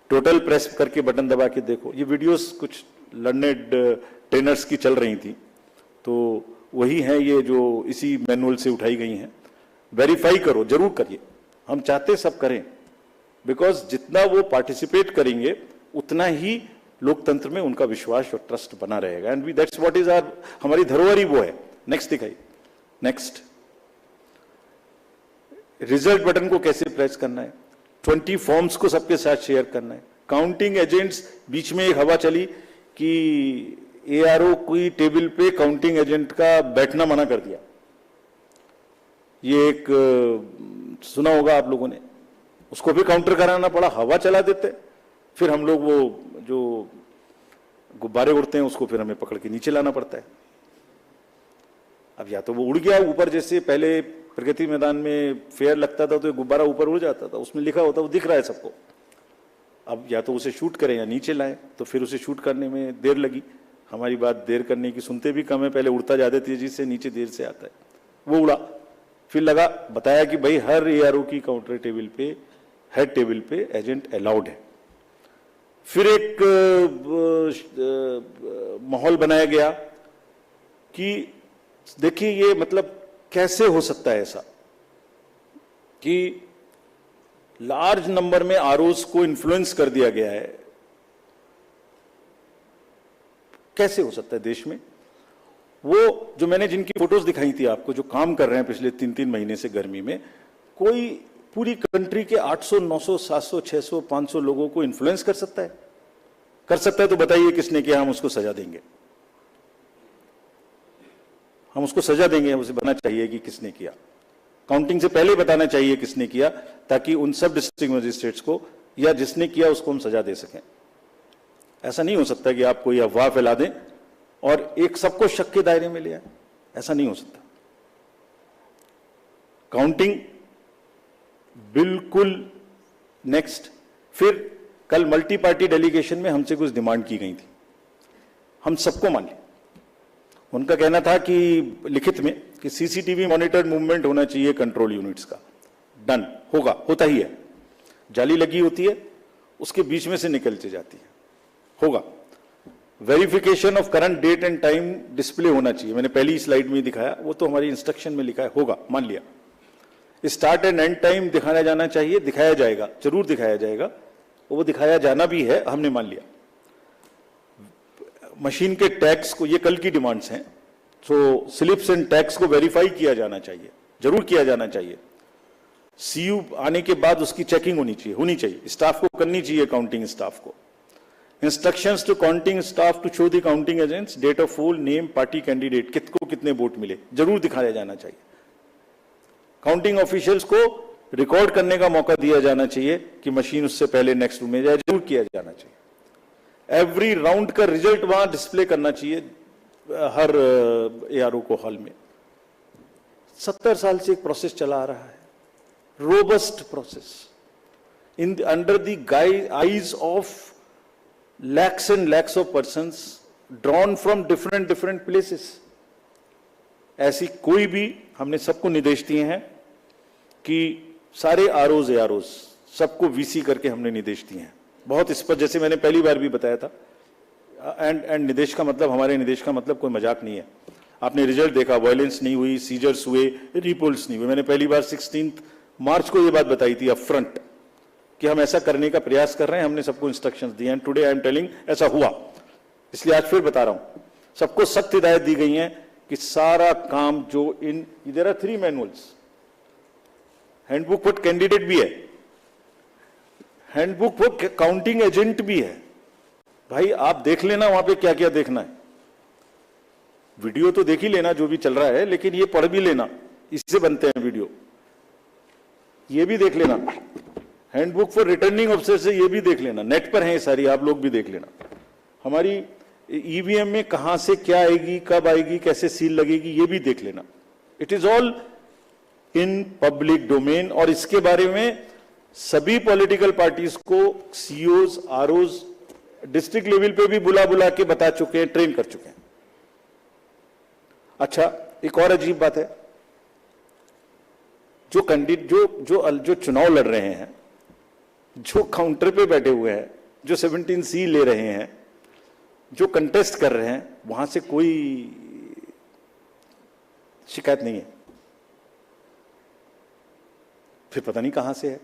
टोटल प्रेस करके बटन दबा के देखो। ये वीडियोस कुछ लर्नेड ट्रेनर्स की चल रही थी, तो वही हैं ये जो इसी मैनुअल से उठाई गई हैं। वेरीफाई करो, जरूर करिए, हम चाहते सब करें, बिकॉज जितना वो पार्टिसिपेट करेंगे उतना ही लोकतंत्र में उनका विश्वास और ट्रस्ट बना रहेगा। And that's what is our, हमारी धरोहर ही वो है। नेक्स्ट दिखाइए। नेक्स्ट, रिजल्ट बटन को कैसे प्रेस करना है, 20 फॉर्म्स को सबके साथ शेयर करना है। काउंटिंग एजेंट्स, बीच में एक हवा चली कि एआरओ कोई टेबल पे काउंटिंग एजेंट का बैठना मना कर दिया। ये एक सुना होगा आप लोगों ने, उसको भी काउंटर कराना पड़ा, हवा चला देते। फिर हम लोग वो जो गुब्बारे उड़ते हैं उसको फिर हमें पकड़ के नीचे लाना पड़ता है। अब या तो वो उड़ गया ऊपर, जैसे पहले प्रगति मैदान में फेयर लगता था तो गुब्बारा ऊपर उड़ जाता था, उसमें लिखा होता वो दिख रहा है सबको। अब या तो उसे शूट करें या नीचे लाएं, तो फिर उसे शूट करने में देर लगी, हमारी बात देर करने की सुनते भी कम है, पहले उड़ता ज्यादा तेजी से, नीचे देर से आता है, वो उड़ा, फिर लगा बताया कि भाई हर एआरओ की काउंटर टेबल पे, हेड टेबल पे एजेंट अलाउड है। फिर एक माहौल बनाया गया कि देखिए ये मतलब कैसे हो सकता है ऐसा कि लार्ज नंबर में आरओज को इन्फ्लुएंस कर दिया गया है, कैसे हो सकता है देश में। वो जो मैंने जिनकी फोटोज दिखाई थी आपको, जो काम कर रहे हैं पिछले 3-3 महीने से गर्मी में, कोई पूरी कंट्री के 800, 900, 700, 600, 500 लोगों को इन्फ्लुएंस कर सकता है? कर सकता है तो बताइए किसने किया, हम उसको सजा देंगे, हम उसको सजा देंगे, उसे बताना चाहिए कि किसने किया, काउंटिंग से पहले बताना चाहिए किसने किया, ताकि उन सब डिस्ट्रिक्ट मजिस्ट्रेट्स को या जिसने किया उसको हम सजा दे सकें। ऐसा नहीं हो सकता कि आप कोई अफवाह फैला दें और एक सबको शक के दायरे में ले आए, ऐसा नहीं हो सकता। काउंटिंग बिल्कुल नेक्स्ट। फिर कल मल्टी पार्टी डेलीगेशन में हमसे कुछ डिमांड की गई थी, हम सबको मान लिया। उनका कहना था कि लिखित में कि सीसीटीवी मॉनिटर्ड मूवमेंट होना चाहिए कंट्रोल यूनिट्स का। डन, होगा, होता ही है, जाली लगी होती है, उसके बीच में से निकलती जाती है, होगा। Verification of current date and time display होना चाहिए, मैंने पहली स्लाइड में दिखाया, वो तो हमारी इंस्ट्रक्शन में लिखा है, होगा, मान लिया। स्टार्ट एंड एंड टाइम दिखाया जाना चाहिए, दिखाया जाएगा, जरूर दिखाया जाएगा, वो दिखाया जाना भी है, हमने मान लिया। मशीन के टैक्स को, ये कल की डिमांड्स हैं, तो स्लिप्स एंड टैक्स को वेरीफाई किया जाना चाहिए, जरूर किया जाना चाहिए। सीयू आने के बाद उसकी चेकिंग होनी चाहिए, स्टाफ को करनी चाहिए, काउंटिंग स्टाफ को। Instructions to counting staff to show the counting agents date of poll, name, party candidate, कितको कितने वोट मिले, जरूर दिखाया जाना चाहिए। काउंटिंग ऑफिशियल्स को रिकॉर्ड करने का मौका दिया जाना चाहिए कि मशीन उससे पहले नेक्स्ट रूम में जाए, जरूर किया जाना चाहिए। एवरी राउंड का रिजल्ट वहां डिस्प्ले करना चाहिए हर एआरओ को हॉल में। 70 साल से एक प्रोसेस चला आ रहा है, robust process, in under the eyes of lakhs and lakhs of persons drawn from different places। ऐसी कोई भी, हमने सबको निर्देश दिए हैं कि सारे आरओज एआरओज सबको वीसी करके हमने निर्देश दिए हैं, बहुत स्पष्ट, जैसे मैंने पहली बार भी बताया था। एंड निर्देश का मतलब, हमारे निर्देश का मतलब कोई मजाक नहीं है। आपने रिजल्ट देखा, वायलेंस नहीं हुई, सीजर्स हुए, रिपोल्स नहीं हुए। मैंने पहली बार 16 मार्च को ये बात बताई थी अप फ्रंट कि हम ऐसा करने का प्रयास कर रहे हैं, हमने सबको इंस्ट्रक्शंस दिए हैं। टुडे आई एम टेलिंग ऐसा हुआ, इसलिए आज फिर बता रहा हूं, सबको सख्त हिदायत दी गई है कि सारा काम जो इन, there are 3 manuals, handbook for candidate भी है, हैंडबुक फॉर काउंटिंग एजेंट भी है। भाई आप देख लेना वहां पे क्या क्या देखना है, वीडियो तो देख ही लेना जो भी चल रहा है, लेकिन ये पढ़ भी लेना, इससे बनते हैं वीडियो, ये भी देख लेना। हैंडबुक फॉर रिटर्निंग ऑफिसर से ये भी देख लेना, नेट पर है सारी, आप लोग भी देख लेना। हमारी ईवीएम में कहां से क्या आएगी, कब आएगी, कैसे सील लगेगी, ये भी देख लेना। It is all in public domain. और इसके बारे में सभी पॉलिटिकल पार्टीज को सीओज, आरओज डिस्ट्रिक्ट लेवल पे भी बुला बुला के बता चुके हैं, ट्रेन कर चुके हैं। अच्छा, एक और अजीब बात है, जो कैंडिडेट जो चुनाव लड़ रहे हैं, जो काउंटर पे बैठे हुए हैं, जो 17C ले रहे हैं, जो कंटेस्ट कर रहे हैं, वहां से कोई शिकायत नहीं है। फिर पता नहीं कहां से है,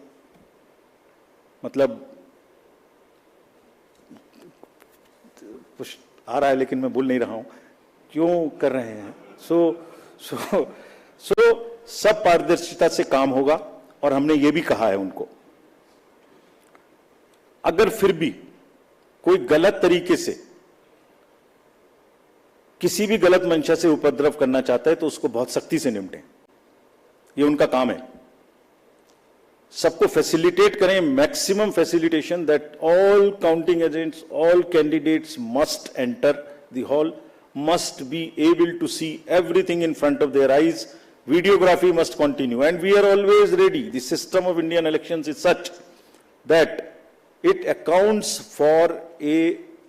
मतलब कुछ आ रहा है लेकिन मैं बोल नहीं रहा हूं क्यों कर रहे हैं। सो सब पारदर्शिता से काम होगा, और हमने ये भी कहा है उनको, अगर फिर भी कोई गलत तरीके से, किसी भी गलत मंशा से उपद्रव करना चाहता है तो उसको बहुत सख्ती से निपटें, ये उनका काम है। सबको फैसिलिटेट करें, maximum facilitation, that all counting agents, all candidates must enter the hall, must be able to see everything in front of their eyes. Videography must continue, and we are always ready. The system of Indian elections is such that it accounts for a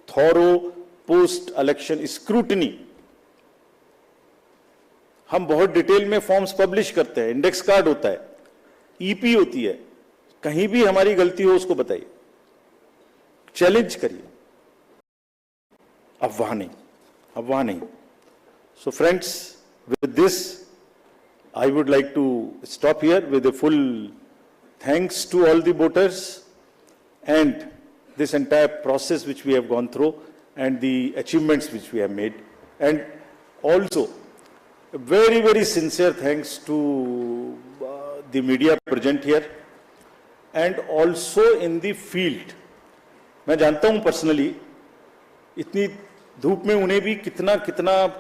thorough post election scrutiny, हम बहुत डिटेल में फॉर्म्स पब्लिश करते हैं, इंडेक्स कार्ड होता है, ईपी होती है, कहीं भी हमारी गलती हो उसको बताइए, चैलेंज करिए, अफवाह नहीं। So friends, with this, I would like to stop here with a full thanks to all the voters and this entire process which we have gone through and the achievements which we have made, and also a very, very sincere thanks to the media present here and also in the field. मैं जानता हूं पर्सनली इतनी धूप में उन्हें भी कितना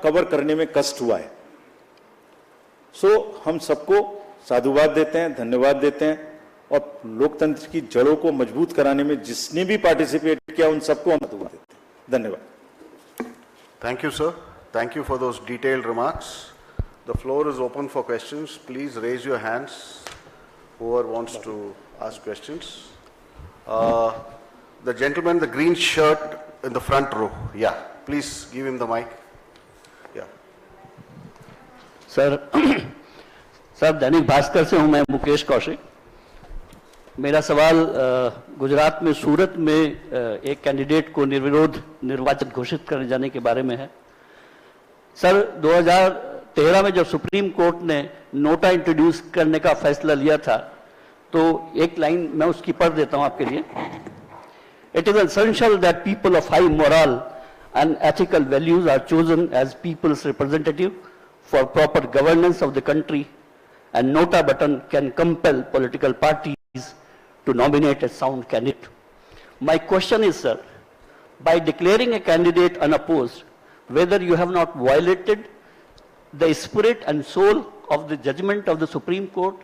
कवर करने में कष्ट हुआ है। सो हम सबको साधुवाद देते हैं, धन्यवाद देते हैं, और लोकतंत्र की जड़ों को मजबूत कराने में जिसने भी पार्टिसिपेट किया उन सबको हम साधुवाद देते हैं। धन्यवाद। Thank you, sir. Thank you for those detailed remarks. The floor is open for questions. Please raise your hands, whoever wants to ask questions. The gentleman, the green shirt in the front row. Yeah, please give him the mic. Yeah. Sir Dainik Bhaskar से हूं मैं, मुकेश कौशिक। मेरा सवाल गुजरात में सूरत में एक कैंडिडेट को निर्विरोध निर्वाचित घोषित करने जाने के बारे में है। सर 2013 में जब सुप्रीम कोर्ट ने नोटा इंट्रोड्यूस करने का फैसला लिया था, तो एक लाइन मैं उसकी पढ़ देता हूं आपके लिए। It is essential that people of high moral and ethical values are chosen as people's representative for proper governance of the country, and nota button can compel political parties to nominate a sound candidate. My question is, sir, by declaring a candidate unopposed, whether you have not violated the spirit and soul of the judgment of the Supreme Court,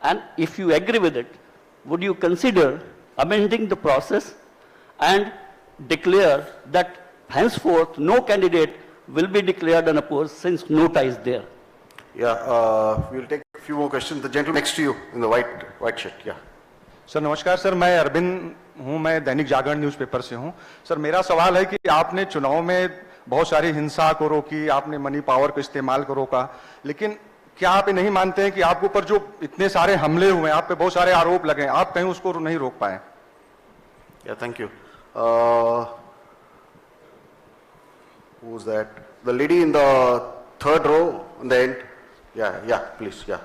and if you agree with it, would you consider amending the process and declare that henceforth no candidate will be declared unopposed since nota is there? Yeah, we'll take a few more questions. The gentleman next to you in the white shirt. Yeah. Sir नमस्कार सर, मैं अरविंद हूं, मैं दैनिक जागरण न्यूज़पेपर से हूं। सर मेरा सवाल है कि आपने चुनाव में बहुत सारी हिंसा को रोकी, आपने मनी पावर को इस्तेमाल को रोका, लेकिन क्या आप ये नहीं मानते हैं कि आपके ऊपर जो इतने सारे हमले हुए हैं, आप पे बहुत सारे आरोप लगे हैं, आप कहीं उसको नहीं रोक पाए? Yeah, thank you. Who's that? The lady in the third row on the end. Yeah, please, yeah.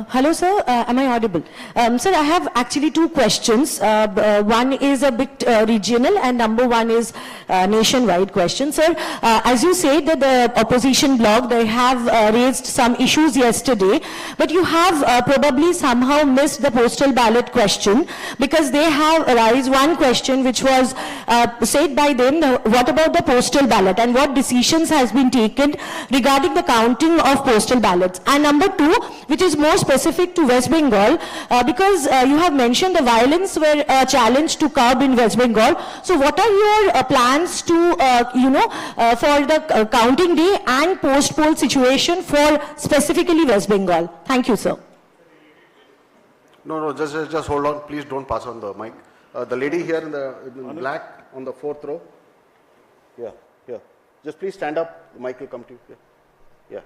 Hello, sir. Am I audible? Sir, I have actually two questions. One is a bit regional, and number one is nationwide question. Sir, as you said that the opposition bloc, they have raised some issues yesterday, but you have probably somehow missed the postal ballot question, because they have raised one question which was said by them, what about the postal ballot and what decisions has been taken regarding the counting of postal ballots? And number two, which is more specific to West Bengal, because you have mentioned the violence were a challenge to curb in West Bengal. So what are your plans to, for the counting day and post-poll situation for specifically West Bengal? Thank you, sir. No, just hold on. Please don't pass on the mic. The lady here in black on the fourth row. Yeah. Just please stand up. The mic will come to you. Yeah.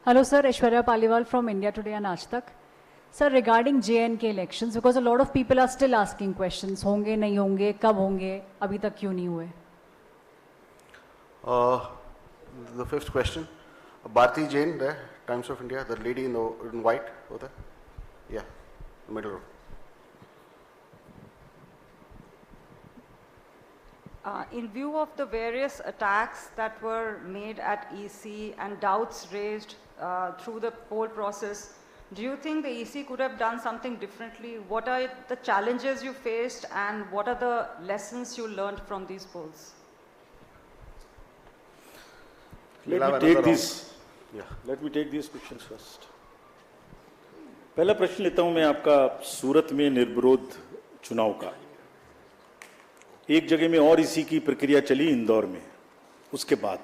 Hello, sir. Aishwarya Paliwal from India Today and Aaj Tak. Sir, regarding J&K elections, because a lot of people are still asking questions, होंगे नहीं होंगे, कब होंगे, अभी तक क्यों नहीं हुए? The fifth question. Bharti Jain there, Times of India, the lady in white over there. Yeah, the middle row. In view of the various attacks that were made at EC and doubts raised through the poll process, do you think the EC could have done something differently? What are the challenges you faced and what are the lessons you learned from these polls? Let me take these questions first. पहला प्रश्न लेता हूं मैं आपका सूरत में निर्विरोध चुनाव का। एक जगह में और इसी की प्रक्रिया चली इंदौर में, उसके बाद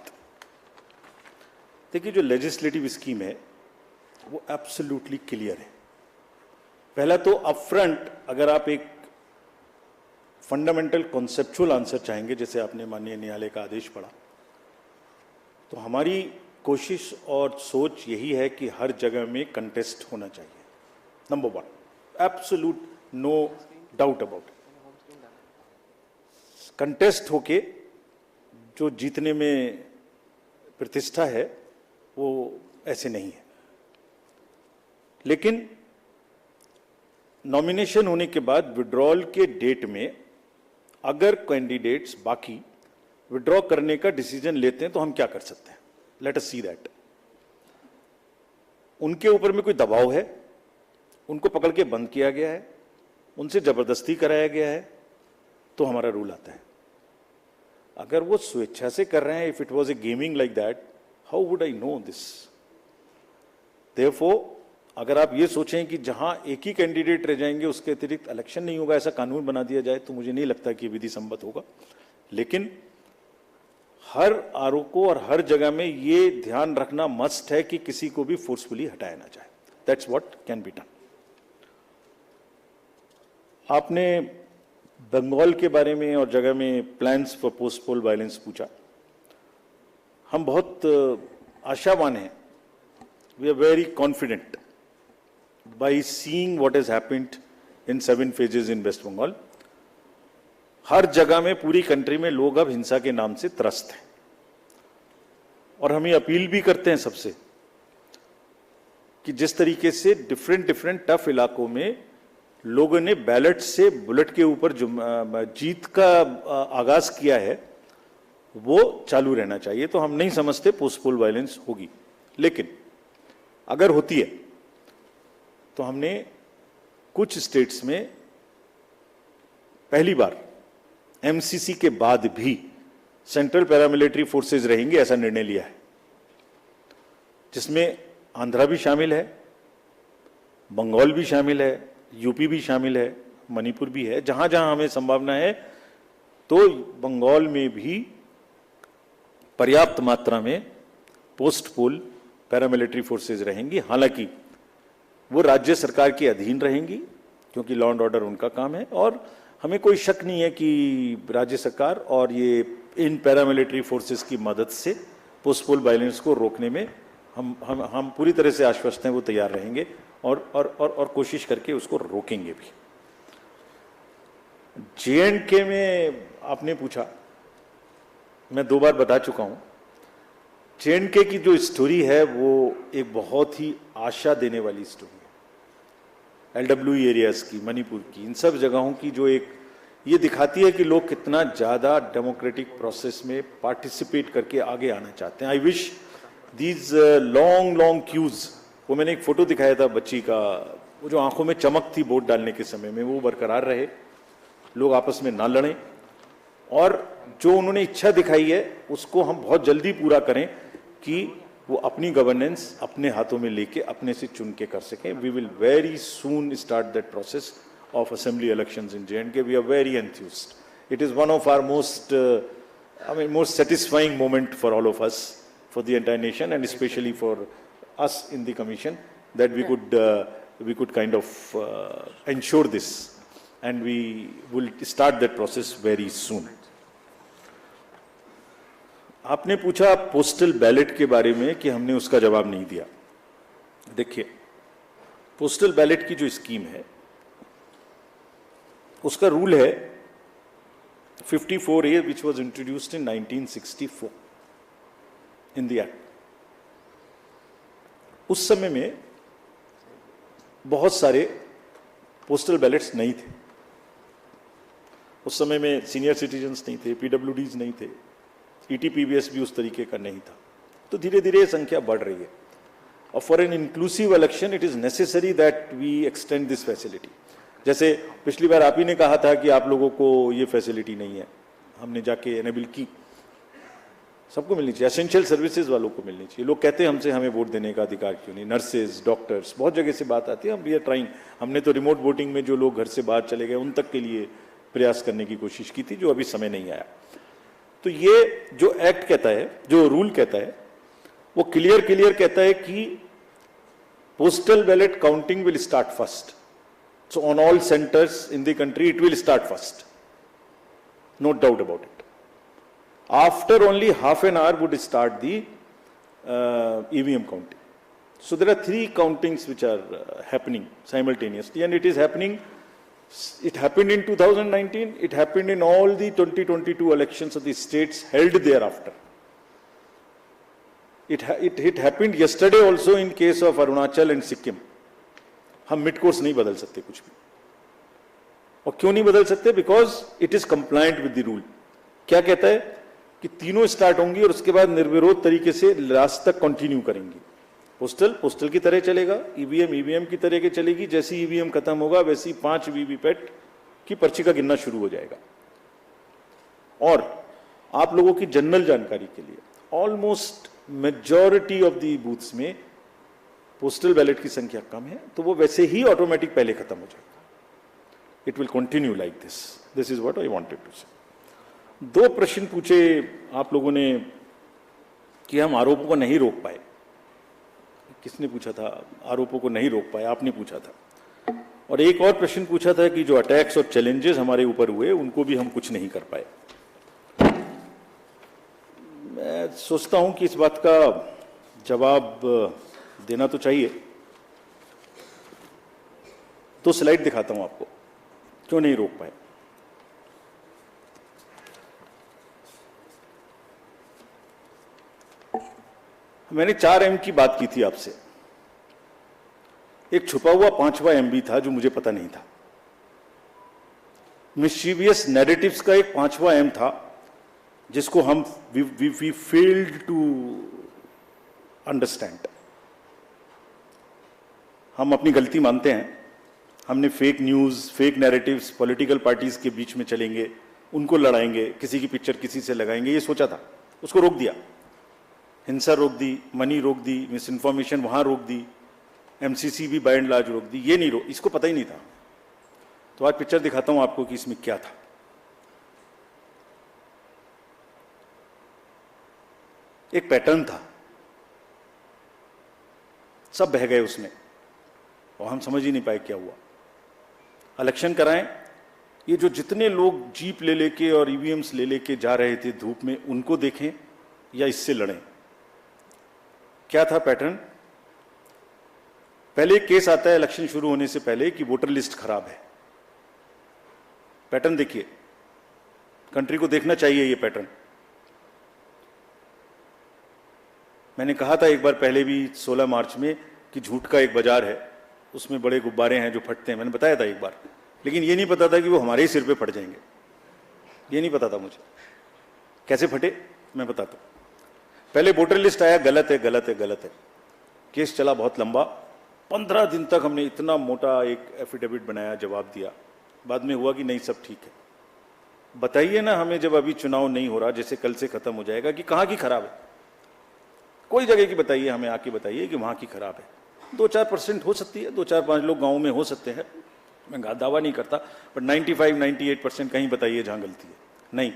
देखिए जो लेजिस्लेटिव स्कीम है वो एब्सोल्युटली क्लियर है। पहला तो अपफ्रंट अगर आप एक फंडामेंटल कॉन्सेप्चुअल आंसर चाहेंगे, जैसे आपने माननीय न्यायालय का आदेश पढ़ा, तो हमारी कोशिश और सोच यही है कि हर जगह में कंटेस्ट होना चाहिए, number 1, absolute no doubt about it. Contest होके जो जीतने में प्रतिष्ठा है वो ऐसे नहीं है। लेकिन नॉमिनेशन होने के बाद विड्रॉल के डेट में अगर कैंडिडेट्स बाकी विड्रॉ करने का डिसीजन लेते हैं तो हम क्या कर सकते हैं? Let us see that. उनके ऊपर में कोई दबाव है, उनको पकड़ के बंद किया गया है, उनसे जबरदस्ती कराया गया है, तो हमारा रूल आता है। अगर वो स्वेच्छा से कर रहे हैं, if it was A gaming like that, how would I know this? Therefore अगर आप ये सोचें कि जहां एक ही कैंडिडेट रह जाएंगे उसके अतिरिक्त इलेक्शन नहीं होगा, ऐसा कानून बना दिया जाए, तो मुझे नहीं लगता कि विधि सम्मत होगा। लेकिन हर आरोप को और हर जगह में ये ध्यान रखना मस्ट है कि किसी को भी फोर्सफुली हटाया ना जाए। That's what can be done. आपने बंगाल के बारे में और जगह में plans for post poll violence पूछा। हम बहुत आशावान हैं, we are very confident by seeing what has happened in 7 phases in West Bengal. हर जगह में पूरी कंट्री में लोग अब हिंसा के नाम से त्रस्त हैं, और हम ये अपील भी करते हैं सबसे कि जिस तरीके से डिफरेंट टफ इलाकों में लोगों ने बैलेट से बुलेट के ऊपर जीत का आगाज किया है, वो चालू रहना चाहिए। तो हम नहीं समझते पोस्ट पोल वायलेंस होगी, लेकिन अगर होती है तो हमने कुछ स्टेट्स में पहली बार एमसीसी के बाद भी सेंट्रल पैरामिलिट्री फोर्सेस रहेंगे, ऐसा निर्णय लिया है, जिसमें आंध्रा भी शामिल है, बंगाल भी शामिल है, यूपी भी शामिल है, मणिपुर भी है। जहां जहां हमें संभावना है तो बंगाल में भी पर्याप्त मात्रा में पोस्ट पोल पैरामिलिट्री फोर्सेस रहेंगी। हालांकि वो राज्य सरकार के अधीन रहेंगी, क्योंकि लॉ एंड ऑर्डर उनका काम है, और हमें कोई शक नहीं है कि राज्य सरकार और ये इन पैरामिलिट्री फोर्सेस की मदद से पोस्ट पोल वायलेंस को रोकने में हम पूरी तरह से आश्वस्त हैं, वो तैयार रहेंगे और कोशिश करके उसको रोकेंगे भी। जे&के में आपने पूछा, मैं 2 बार बता चुका हूं, जे&के की जो स्टोरी है वो एक बहुत ही आशा देने वाली स्टोरी है। LWE एरियाज की, मणिपुर की, इन सब जगहों की जो एक ये दिखाती है कि लोग कितना ज्यादा डेमोक्रेटिक प्रोसेस में पार्टिसिपेट करके आगे आना चाहते हैं। I wish these long queues, वो मैंने एक फोटो दिखाया था बच्ची का, वो जो आंखों में चमक थी वोट डालने के समय में, वो बरकरार रहे, लोग आपस में ना लड़ें, और जो उन्होंने इच्छा दिखाई है उसको हम बहुत जल्दी पूरा करें कि वो अपनी गवर्नेंस अपने हाथों में लेके अपने से चुन के कर सकें। We will very soon start that process of assembly elections in J&K. We are very enthused. It is one of our most satisfying moment for all of us, for the entire nation, and especially for us in the commission, that we could kind of ensure this, and we will start that process very soon. आपने पूछा पोस्टल बैलेट के बारे में कि हमने उसका जवाब नहीं दिया। देखिए, पोस्टल बैलेट की जो स्कीम है उसका रूल है 54A, which was introduced in 1964 in the act. उस समय में बहुत सारे पोस्टल बैलेट्स नहीं थे। उस समय में सीनियर सिटीजन्स नहीं थे, PWDs नहीं थे, ETPBS भी उस तरीके का नहीं था। तो धीरे धीरे संख्या बढ़ रही है, और for an inclusive election it is necessary that we extend this facility. जैसे पिछली बार आप ही ने कहा था कि आप लोगों को ये फैसिलिटी नहीं है, हमने जाके एनेबल की, सबको मिलनी चाहिए, एसेंशियल सर्विसेज वालों को मिलनी चाहिए। लोग कहते हैं हमसे हमें वोट देने का अधिकार क्यों नहीं, नर्सेज, डॉक्टर्स, बहुत जगह से बात आती है। हम वी आर ट्राइंग, हमने तो रिमोट वोटिंग में जो लोग घर से बाहर चले गए उन तक के लिए प्रयास करने की कोशिश की थी, जो अभी समय नहीं आया। तो ये जो एक्ट कहता है, जो रूल कहता है, वो क्लियर कहता है कि postal ballot counting will start first. So on all centers in the country, it will start first. No doubt about it. After only half an hour would start the EVM counting. So there are 3 countings which are happening simultaneously, and it is happening. It happened in 2019. It happened in all the 2022 elections of the states held thereafter. It happened yesterday also in case of Arunachal and Sikkim. हम मिड कोर्स नहीं बदल सकते कुछ भी. और क्यों नहीं बदल सकते? Because it is compliant with the rule. क्या कहता है कि तीनों स्टार्ट होंगी और उसके बाद निर्विरोध तरीके से लास्ट तक कंटिन्यू करेंगी. पोस्टल की तरह चलेगा, ईवीएम की तरह के चलेगी. जैसे ईवीएम खत्म होगा वैसी 5 वीवीपैट की पर्ची का गिनना शुरू हो जाएगा. और आप लोगों की जनरल जानकारी के लिए almost majority of the booths में पोस्टल बैलेट की संख्या कम है, तो वो वैसे ही ऑटोमेटिक पहले खत्म हो जाएगा. It will continue like this. This is what I wanted to say. 2 प्रश्न पूछे आप लोगों ने कि हम आरोपों को नहीं रोक पाए. किसने पूछा था? आरोपों को नहीं रोक पाए, आपने पूछा था. और एक और प्रश्न पूछा था कि जो अटैक्स और चैलेंजेस हमारे ऊपर हुए उनको भी हम कुछ नहीं कर पाए. मैं सोचता हूं कि इस बात का जवाब देना तो चाहिए. 2 स्लाइड दिखाता हूं आपको क्यों नहीं रोक पाए. मैंने 4 M की बात की थी आपसे. एक छुपा हुआ 5वां MB था जो मुझे पता नहीं था. मिस्चीवियस नैरेटिव्स का एक 5वां M था जिसको हम वी फेल्ड टू अंडरस्टैंड. हम अपनी गलती मानते हैं. हमने fake news, fake narratives, political parties के बीच में चलेंगे, उनको लड़ाएंगे, किसी की पिक्चर किसी से लगाएंगे, ये सोचा था. उसको रोक दिया. हिंसा रोक दी, मनी रोक दी, मिस इन्फॉर्मेशन वहां रोक दी, MCC भी बाय एंड लार्ज रोक दी. ये नहीं इसको पता ही नहीं था. तो आज पिक्चर दिखाता हूं आपको कि इसमें क्या था. एक पैटर्न था, सब बह गए उसमें और हम समझ ही नहीं पाए क्या हुआ. इलेक्शन कराएं, ये जो जितने लोग जीप ले लेके और ईवीएम्स ले लेके जा रहे थे धूप में, उनको देखें या इससे लड़ें. क्या था पैटर्न? पहले केस आता है इलेक्शन शुरू होने से पहले कि वोटर लिस्ट खराब है. पैटर्न देखिए, कंट्री को देखना चाहिए ये पैटर्न. मैंने कहा था एक बार पहले भी 16 मार्च में कि झूठ का एक बाजार है, उसमें बड़े गुब्बारे हैं जो फटते हैं. मैंने बताया था एक बार, लेकिन ये नहीं पता था कि वो हमारे ही सिर पे फट जाएंगे. ये नहीं पता था मुझे. कैसे फटे मैं बताता हूं. पहले वोटर लिस्ट आया, गलत है गलत है गलत है. केस चला बहुत लंबा. 15 दिन तक हमने इतना मोटा एक एफिडेविट बनाया, जवाब दिया. बाद में हुआ कि नहीं सब ठीक है. बताइए ना हमें, जब अभी चुनाव नहीं हो रहा, जैसे कल से खत्म हो जाएगा, कि कहां की खराब है. कोई जगह की बताइए, हमें आके बताइए कि वहां की खराब है. 2-4% हो सकती है, 2-4-5 लोग गाँव में हो सकते हैं, मैं दावा नहीं करता, बट 95-98% कहीं बताइए जहां गलती है. नहीं,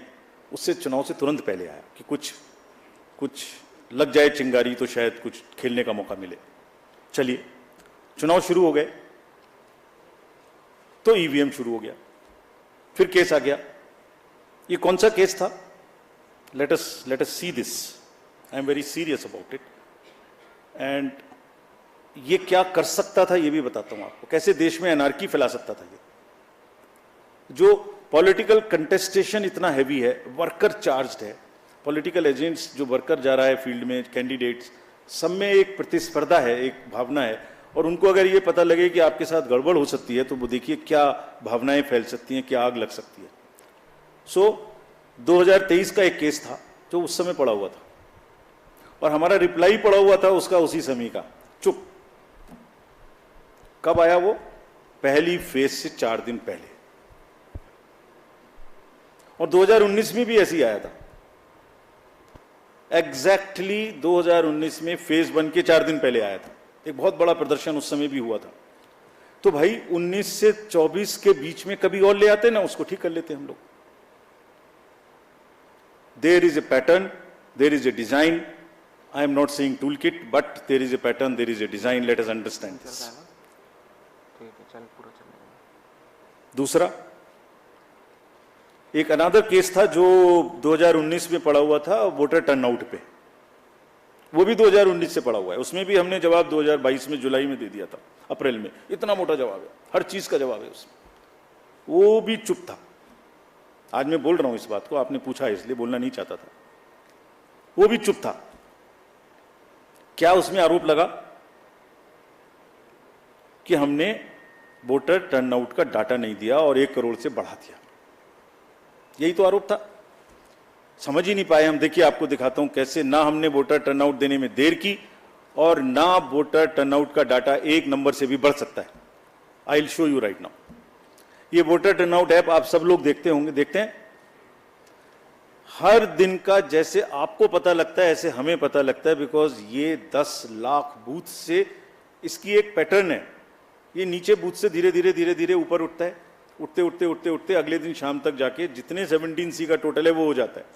उससे चुनाव से तुरंत पहले आया कि कुछ लग जाए चिंगारी तो शायद कुछ खेलने का मौका मिले. चलिए, चुनाव शुरू हो गए तो ईवीएम शुरू हो गया. फिर केस आ गया. ये कौन सा केस था? Let us see this. I am very serious about it. And ये क्या कर सकता था ये भी बताता हूं आपको. कैसे देश में एनार्की फैला सकता था ये. जो पॉलिटिकल कंटेस्टेशन इतना हैवी है, वर्कर चार्ज्ड है, पॉलिटिकल एजेंट्स जो वर्कर जा रहा है फील्ड में, कैंडिडेट्स, सब में एक प्रतिस्पर्धा है, एक भावना है. और उनको अगर ये पता लगे कि आपके साथ गड़बड़ हो सकती है तो वो देखिए क्या भावनाएं फैल सकती हैं, क्या आग लग सकती है. सो 2023 का एक केस था जो उस समय पड़ा हुआ था और हमारा रिप्लाई पड़ा हुआ था उसका उसी समय का. चुप. कब आया वो? पहली फेज से 4 दिन पहले. और 2019 में भी ऐसे ही आया था. एग्जैक्टली 2019 में फेज 1 के 4 दिन पहले आया था. एक बहुत बड़ा प्रदर्शन उस समय भी हुआ था. तो भाई 19 से 24 के बीच में कभी और ले आते ना, उसको ठीक कर लेते हम लोग. There is a pattern, there is a design. I am not saying toolkit, but there is a pattern, there is a design. Let us understand this. दूसरा, एक अनदर केस था जो 2019 में पड़ा हुआ था वोटर टर्नआउट पे, वो भी 2019 से पड़ा हुआ है। उसमें भी हमने जवाब 2022 में जुलाई में दे दिया था, अप्रैल में। इतना मोटा जवाब है, हर चीज का जवाब है उसमें। वो भी चुप था। आज मैं बोल रहा हूं इस बात को, आपने पूछा इसलिए, बोलना नहीं चाहता था। वो भी चुप था। क्या उसमें आरोप लगा कि हमने वोटर टर्नआउट का डाटा नहीं दिया और 1 करोड़ से बढ़ा दिया। यही तो आरोप था। समझ ही नहीं पाए हम। देखिए, आपको दिखाता हूं कैसे ना हमने वोटर टर्नआउट देने में देर की और ना वोटर टर्नआउट का डाटा 1 नंबर से भी बढ़ सकता है। I will show you right now. ये वोटर टर्नआउट ऐप आप सब लोग देखते होंगे, देखते हैं। हर दिन का जैसे आपको पता लगता है ऐसे हमें पता लगता है, बिकॉज ये 10 लाख बूथ से इसकी एक पैटर्न है। ये नीचे बूथ से धीरे धीरे ऊपर उठता है, उठते अगले दिन शाम तक जाके जितने 17C का टोटल है वो हो जाता है।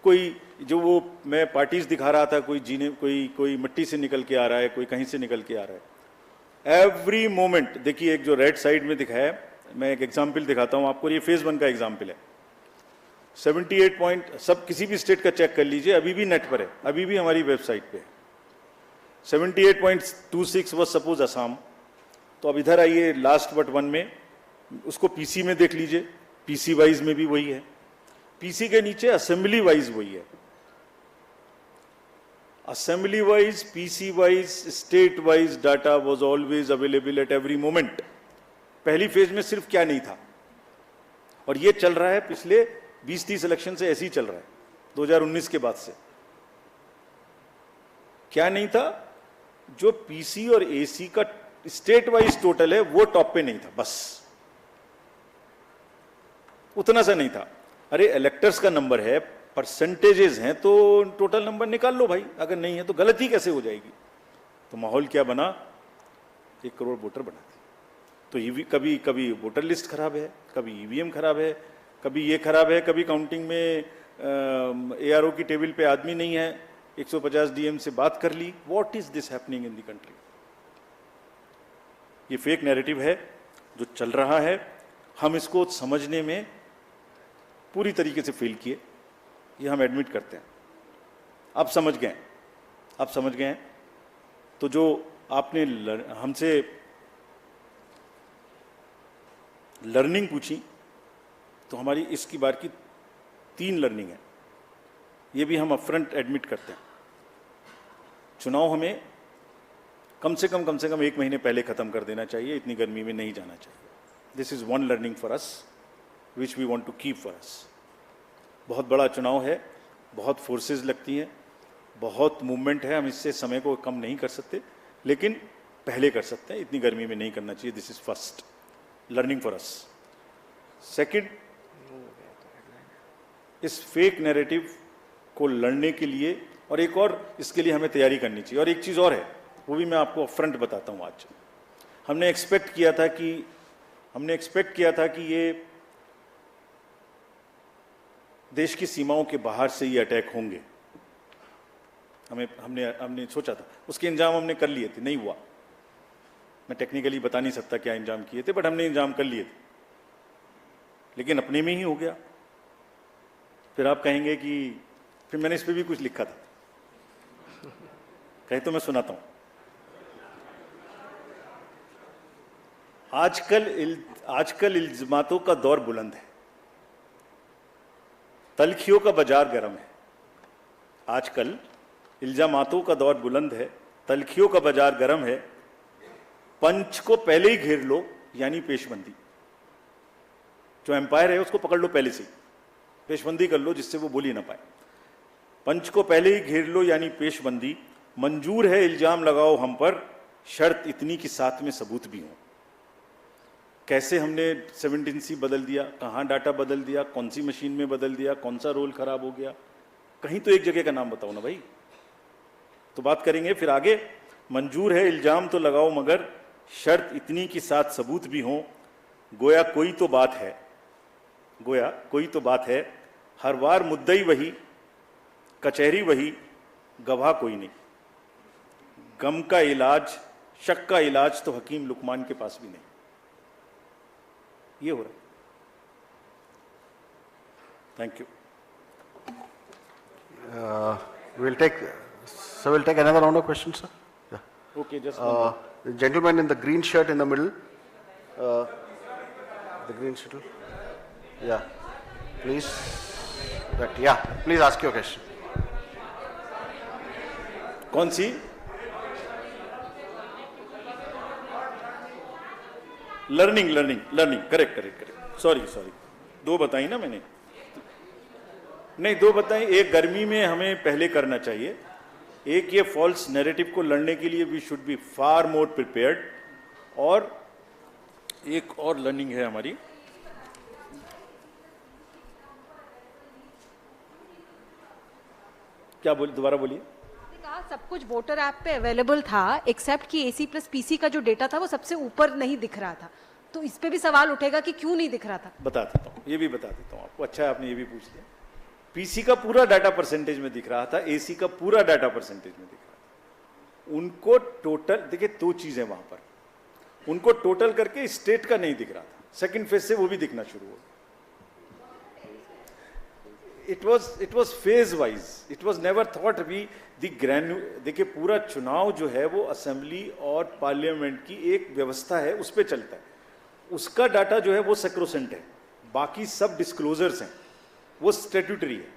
कोई जो वो मैं पार्टीज दिखा रहा था, कोई मिट्टी से निकल के आ रहा है, कोई कहीं से निकल के आ रहा है। एवरी मोमेंट देखिए, एक जो रेड साइड में दिखाया है, मैं एक एग्जाम्पल दिखाता हूं आपको। ये फेज 1 का एग्जाम्पल है। 78 पॉइंट, सब किसी भी स्टेट का चेक कर लीजिए, अभी भी नेट पर है, अभी भी हमारी वेबसाइट पे है। 78.26 वॉज सपोज असम। तो अब इधर आइए लास्ट बट 1 में, उसको पीसी में देख लीजिए, पीसी वाइज में भी वही है। पीसी के नीचे असेंबली वाइज वही है। Assembly wise, PC wise, state wise data was always available at every moment. पहली फेज में सिर्फ क्या नहीं था, और ये चल रहा है पिछले 20-30 इलेक्शन से, ऐसे ही चल रहा है 2019 के बाद से। क्या नहीं था? जो पीसी और एसी का स्टेट वाइज टोटल है वो टॉप पे नहीं था, बस उतना सा नहीं था। अरे इलेक्टर्स का नंबर है, परसेंटेजेस हैं, तो टोटल नंबर निकाल लो भाई। अगर नहीं है तो गलती कैसे हो जाएगी? तो माहौल क्या बना? 1 करोड़ वोटर बना दिए। तो कभी वोटर लिस्ट खराब है, कभी ईवीएम खराब है, कभी ये खराब है, कभी काउंटिंग में एआरओ की टेबल पे आदमी नहीं है, 150 डीएम से बात कर ली। What is this happening in the country? ये फेक नैरेटिव है जो चल रहा है। हम इसको समझने में पूरी तरीके से फेल किए, ये हम एडमिट करते हैं। आप समझ गए हैं। तो जो आपने हमसे लर्निंग पूछी, तो हमारी इसकी बार की 3 लर्निंग है। ये भी हम अपफ्रंट एडमिट करते हैं। चुनाव हमें कम से कम 1 महीने पहले खत्म कर देना चाहिए। इतनी गर्मी में नहीं जाना चाहिए। This is 1 learning for us which we want to keep for us. बहुत बड़ा चुनाव है, बहुत फोर्सेस लगती हैं, बहुत मूवमेंट है। हम इससे समय को कम नहीं कर सकते, लेकिन पहले कर सकते हैं। इतनी गर्मी में नहीं करना चाहिए। This is first learning for us. Second, इस फेक नैरेटिव को लड़ने के लिए और एक और इसके लिए हमें तैयारी करनी चाहिए। और एक चीज़ और है, वो भी मैं आपको फ्रंट बताता हूँ। आज हमने एक्सपेक्ट किया था कि ये देश की सीमाओं के बाहर से ये अटैक होंगे। हमने सोचा था, उसके इंतजाम हमने कर लिए थे। नहीं हुआ। मैं टेक्निकली बता नहीं सकता क्या इंतजाम किए थे, बट हमने इंतजाम कर लिए थे, लेकिन अपने में ही हो गया। फिर आप कहेंगे कि फिर मैंने इस पे भी कुछ लिखा था, कहे तो मैं सुनाता हूं। आजकल इल्जामातों का दौर बुलंद है, तलखियों का बाजार गर्म है। आजकल इल्जामातों का दौर बुलंद है, तलखियों का बाजार गर्म है। पंच को पहले ही घेर लो, यानी पेशबंदी। जो एम्पायर है उसको पकड़ लो पहले से ही, पेशबंदी कर लो जिससे वो बोल ही ना पाए। पंच को पहले ही घेर लो, यानी पेशबंदी। मंजूर है इल्जाम लगाओ हम पर, शर्त इतनी कि साथ में सबूत भी हो। कैसे हमने 17C बदल दिया, कहाँ डाटा बदल दिया, कौन सी मशीन में बदल दिया, कौन सा रोल खराब हो गया, कहीं तो एक जगह का नाम बताओ ना भाई। तो बात करेंगे फिर आगे। मंजूर है इल्जाम तो लगाओ, मगर शर्त इतनी कि साथ सबूत भी हो। गोया कोई तो बात है, हर बार मुद्दई वही, कचहरी वही, गवाह कोई नहीं। गम का इलाज, शक का इलाज तो हकीम लुकमान के पास भी नहीं। ये हो रहा है। Thank you. We'll take another round of questions, sir. Yeah. Okay, just The gentleman in the green shirt in the middle. The green shirt. Yeah. Please. Please ask your question. कौन सी? Learning, correct. सॉरी, दो बताई ना मैंने। नहीं, दो बताई। एक गर्मी में हमें पहले करना चाहिए। एक ये फॉल्स नैरेटिव को लड़ने के लिए we should be far more prepared. और एक और लर्निंग है हमारी, क्या बोल, दोबारा बोलिए। कहा सब कुछ वोटर ऐप पे अवेलेबल था एक्सेप्ट कि AC प्लस PC का जो डेटा था वो सबसे ऊपर नहीं दिख रहा था, तो इस पे भी सवाल उठेगा कि क्यों नहीं दिख रहा था। बता देता हूँ, ये भी बता देता हूँ आपको। अच्छा है आपने ये भी पूछ लिया। PC का पूरा डाटा परसेंटेज में दिख रहा था, AC का पूरा डाटा परसेंटेज में दिख रहा था। उनको टोटल, देखिए दो चीजें वहां पर, उनको टोटल करके स्टेट का नहीं दिख रहा था। सेकंड फेज से वो भी दिखना शुरू हो। It was phase wise. It was never thought we the देखिए पूरा चुनाव जो है वो असेंबली और पार्लियामेंट की एक व्यवस्था है, उस पर चलता है। उसका डाटा जो है वो सेक्रोसेंट है, बाकी सब डिस्क्लोजर्स हैं, वो स्टैट्यूटरी है।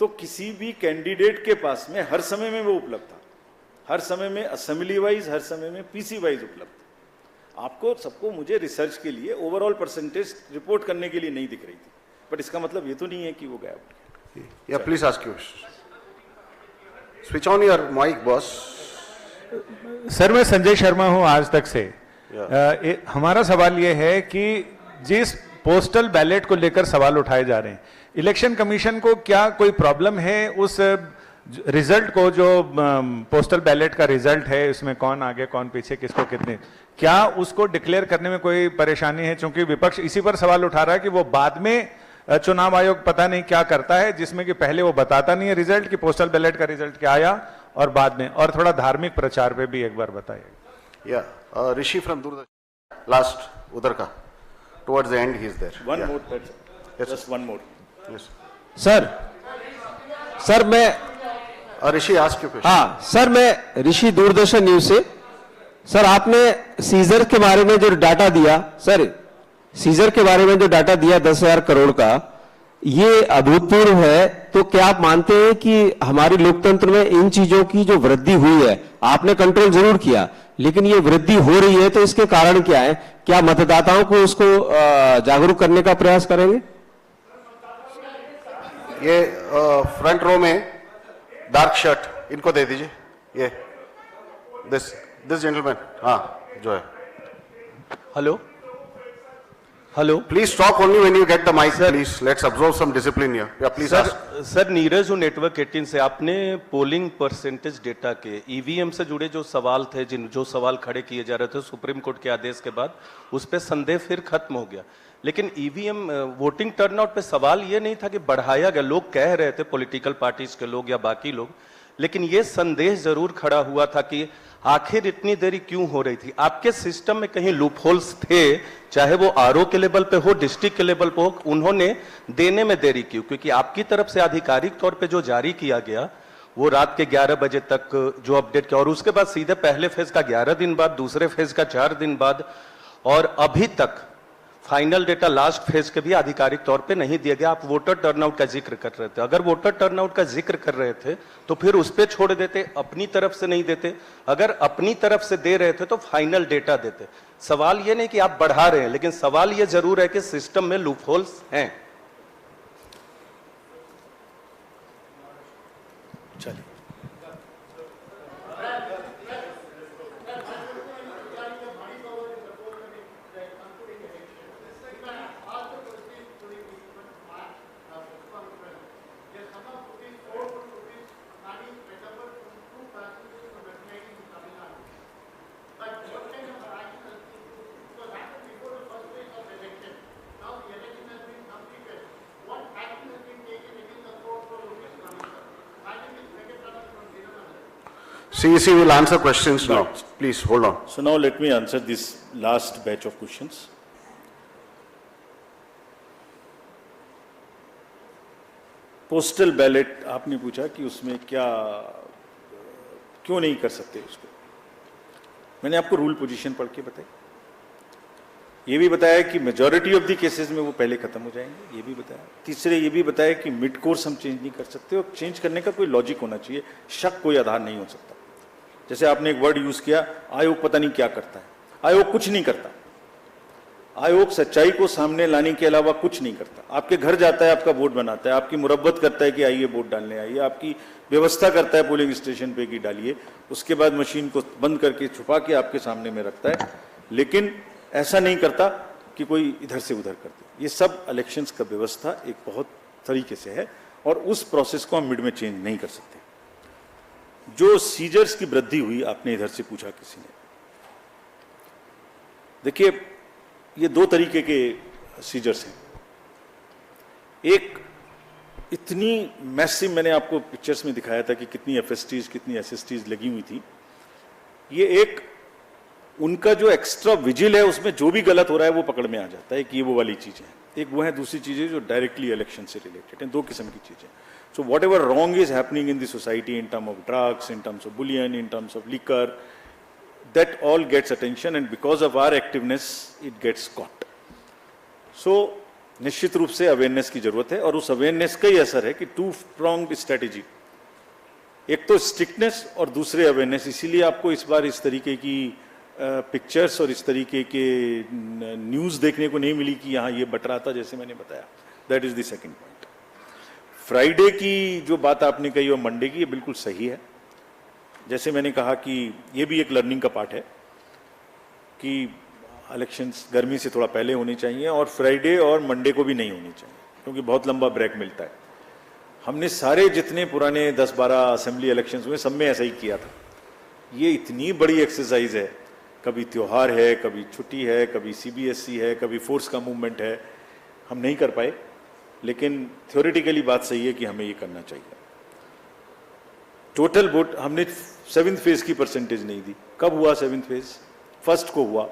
तो किसी भी कैंडिडेट के पास में हर समय में वो उपलब्ध था, हर समय में असेंबली वाइज, हर समय में PC वाइज उपलब्ध था। आपको सबको मुझे रिसर्च के लिए ओवरऑल परसेंटेज रिपोर्ट करने के लिए नहीं दिख रही थी, बट इसका मतलब ये तो नहीं है कि वो गायब। Yeah, please ask you. Switch on your mic, boss. Sir, मैं संजय शर्मा हूं आज तक से। हमारा सवाल ये है कि जिस पोस्टल बैलेट को लेकर सवाल उठाए जा रहे हैं, इलेक्शन कमीशन को क्या कोई प्रॉब्लम है उस रिजल्ट को, जो पोस्टल बैलेट का रिजल्ट है, इसमें कौन आगे कौन पीछे, किसको कितने, क्या उसको डिक्लेयर करने में कोई परेशानी है? क्योंकि विपक्ष इसी पर सवाल उठा रहा है कि वो बाद में चुनाव आयोग पता नहीं क्या करता है, जिसमें कि पहले वो बताता नहीं है रिजल्ट कि पोस्टल बैलेट का रिजल्ट क्या आया, और बाद में, और थोड़ा धार्मिक प्रचार पे भी एक बार बताइए। Yeah, Rishi from Doordarshan. Last, उधर का. Towards the end, he is there. One Yeah. more, that's Yes, just one more. Yes. Sir मैं Rishi, ask your question. हाँ सर, मैं ऋषि दूरदर्शन न्यूज से। सर, आपने सीजर के बारे में जो डाटा दिया, सर सीजर के बारे में जो डाटा दिया 10,000 करोड़ का, ये अभूतपूर्व है। तो क्या आप मानते हैं कि हमारे लोकतंत्र में इन चीजों की जो वृद्धि हुई है, आपने कंट्रोल जरूर किया, लेकिन ये वृद्धि हो रही है, तो इसके कारण क्या है? क्या मतदाताओं को उसको जागरूक करने का प्रयास करेंगे? ये फ्रंट रो में डार्क शर्ट इनको दे दीजिए। ये दिस जेंटलमैन, हाँ जो है। Hello, Please talk only when you get the mic, please. Let's observe some discipline here. Yeah, please ask. Sir Neeraj हूँ नेटवर्क 18 से। आपने पोलिंग परसेंटेज डेटा के EVM से जुड़े जो सवाल थे, जो सवाल खड़े किए जा रहे थे सुप्रीम कोर्ट के आदेश के बाद, उस पर संदेह फिर खत्म हो गया। लेकिन EVM वोटिंग टर्नआउट पे सवाल ये नहीं था कि बढ़ाया गया, लोग कह रहे थे पॉलिटिकल पार्टीज के लोग या बाकी लोग, लेकिन ये संदेह जरूर खड़ा हुआ था कि आखिर इतनी देरी क्यों हो रही थी। आपके सिस्टम में कहीं लूपहोल्स थे, चाहे वो RO के लेवल पे हो, डिस्ट्रिक्ट के लेवल पे हो, उन्होंने देने में देरी क्यों? क्योंकि आपकी तरफ से आधिकारिक तौर पे जो जारी किया गया वो रात के 11 बजे तक जो अपडेट किया, और उसके बाद सीधे पहले फेज का 11 दिन बाद, दूसरे फेज का 4 दिन बाद, और अभी तक फाइनल डेटा लास्ट फेज के भी आधिकारिक तौर पे नहीं दिया गया। आप वोटर टर्नआउट का जिक्र कर रहे थे, अगर वोटर टर्नआउट का जिक्र कर रहे थे तो फिर उस पे छोड़ देते, अपनी तरफ से नहीं देते। अगर अपनी तरफ से दे रहे थे तो फाइनल डेटा देते। सवाल ये नहीं कि आप बढ़ा रहे हैं, लेकिन सवाल ये जरूर है कि सिस्टम में लूपहोल्स हैं। चलिए, CEC will answer questions now. Please, hold on. So now let me answer this last batch of questions. Postal ballot आपने पूछा कि उसमें क्या, क्यों नहीं कर सकते उसको। मैंने आपको रूल पोजीशन पढ़ के बताई, ये भी बताया कि मेजॉरिटी ऑफ द केसेस में वो पहले खत्म हो जाएंगे, ये भी बताया। तीसरे ये भी बताया कि मिड कोर्स हम चेंज नहीं कर सकते, और चेंज करने का कोई लॉजिक होना चाहिए, शक कोई आधार नहीं हो सकता। जैसे आपने एक वर्ड यूज किया, आयोग पता नहीं क्या करता है। आयोग कुछ नहीं करता, आयोग सच्चाई को सामने लाने के अलावा कुछ नहीं करता। आपके घर जाता है, आपका वोट बनाता है, आपकी मुरब्बत करता है कि आइए वोट डालने आइए, आपकी व्यवस्था करता है पोलिंग स्टेशन पे कि डालिए, उसके बाद मशीन को बंद करके छुपा के आपके सामने में रखता है, लेकिन ऐसा नहीं करता कि कोई इधर से उधर कर दे। ये सब इलेक्शंस का व्यवस्था एक बहुत तरीके से है, और उस प्रोसेस को हम मिड में चेंज नहीं कर सकते। जो सीजर्स की वृद्धि हुई, आपने इधर से पूछा किसी ने, देखिए ये दो तरीके के सीजर्स हैं। एक इतनी मैसिव, मैंने आपको पिक्चर्स में दिखाया था कि कितनी एफएसटीज कितनी एसएसटीज लगी हुई थी। ये एक उनका जो एक्स्ट्रा विजिल है, उसमें जो भी गलत हो रहा है वो पकड़ में आ जाता है कि ये वो वाली चीजें हैं। एक वो है, दूसरी चीजें जो डायरेक्टली इलेक्शन से रिलेटेड हैं। दो किस्म की चीजें। So what ever wrong is happening in the society in term of drugs, in terms of Boolean, in terms of liquor, that all gets attention, and because of our activeness it gets caught. So निश्चित रूप से अवेयरनेस की जरूरत है, और उस अवेयरनेस का ही असर है कि टू प्रोंग्ड स्ट्रेटेजी, एक तो स्ट्रिक्टनेस और दूसरे अवेयरनेस। इसीलिए आपको इस बार इस तरीके की पिक्चर्स और इस तरीके के न्यूज देखने को नहीं मिली कि यहाँ ये बट रहा था, जैसे मैंने बताया। That is the second point. Friday की जो बात आपने कही और मंडे की, ये बिल्कुल सही है। जैसे मैंने कहा कि ये भी एक लर्निंग का पार्ट है कि इलेक्शंस गर्मी से थोड़ा पहले होने चाहिए, और फ्राइडे और मंडे को भी नहीं होनी चाहिए, क्योंकि बहुत लंबा ब्रेक मिलता है। हमने सारे जितने पुराने 10-12 असेंबली इलेक्शंस हुए, सब में ऐसा ही किया था। ये इतनी बड़ी एक्सरसाइज है, कभी त्योहार है, कभी छुट्टी है, कभी CBSE है, कभी फोर्स का मूवमेंट है, हम नहीं कर पाए। लेकिन थ्योरेटिकली बात सही है कि हमें ये करना चाहिए। टोटल वोट हमने 7th फेज की परसेंटेज नहीं दी। कब हुआ 7th फेज? फर्स्ट को हुआ,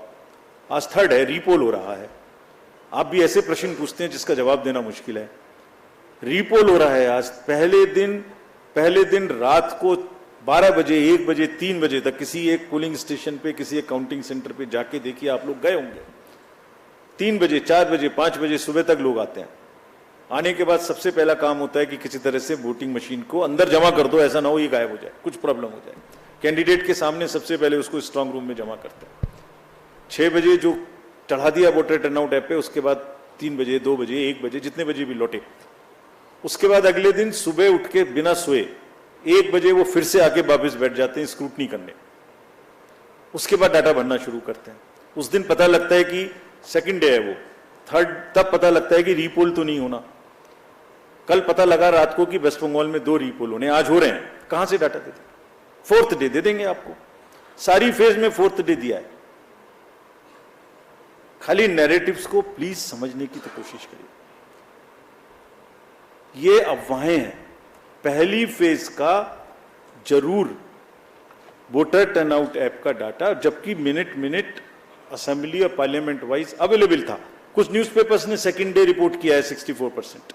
आज थर्ड है, रीपोल हो रहा है। आप भी ऐसे प्रश्न पूछते हैं जिसका जवाब देना मुश्किल है। रीपोल हो रहा है आज। पहले दिन रात को 12 बजे, 1 बजे, 3 बजे तक किसी एक पोलिंग स्टेशन पे, किसी एक काउंटिंग सेंटर पे जाके देखिए, आप लोग गए होंगे। 3 बजे, 4 बजे, 5 बजे सुबह तक लोग आते हैं। आने के बाद सबसे पहला काम होता है कि किसी तरह से वोटिंग मशीन को अंदर जमा कर दो, ऐसा ना हो ये गायब हो जाए, कुछ प्रॉब्लम हो जाए। कैंडिडेट के सामने सबसे पहले उसको स्ट्रांग रूम में जमा करते हैं। 6 बजे जो चढ़ा दिया वोटर टर्नआउट ऐप पे, उसके बाद 3 बजे, 2 बजे, 1 बजे, जितने बजे भी लौटे। उसके बाद अगले दिन सुबह उठ के बिना सोए 1 बजे वो फिर से आके वापस बैठ जाते हैं स्क्रूटनी करने। उसके बाद डाटा भरना शुरू करते हैं। उस दिन पता लगता है कि सेकंड डे है वो, थर्ड तब पता लगता है कि रीपोल तो नहीं होना। कल पता लगा रात को कि वेस्ट बंगाल में 2 रीपोल होने, आज हो रहे हैं। कहां से डाटा दे दें? 4th डे दे देंगे आपको। सारी फेज में 4th डे दिया है। खाली नैरेटिव्स को प्लीज समझने की तो कोशिश करिए। ये अफवाहें हैं। पहली फेज का जरूर वोटर टर्नआउट ऐप का डाटा, जबकि मिनट असेंबली और पार्लियामेंट वाइज अवेलेबल था। कुछ न्यूज़पेपर्स ने सेकंड डे रिपोर्ट किया है 64%।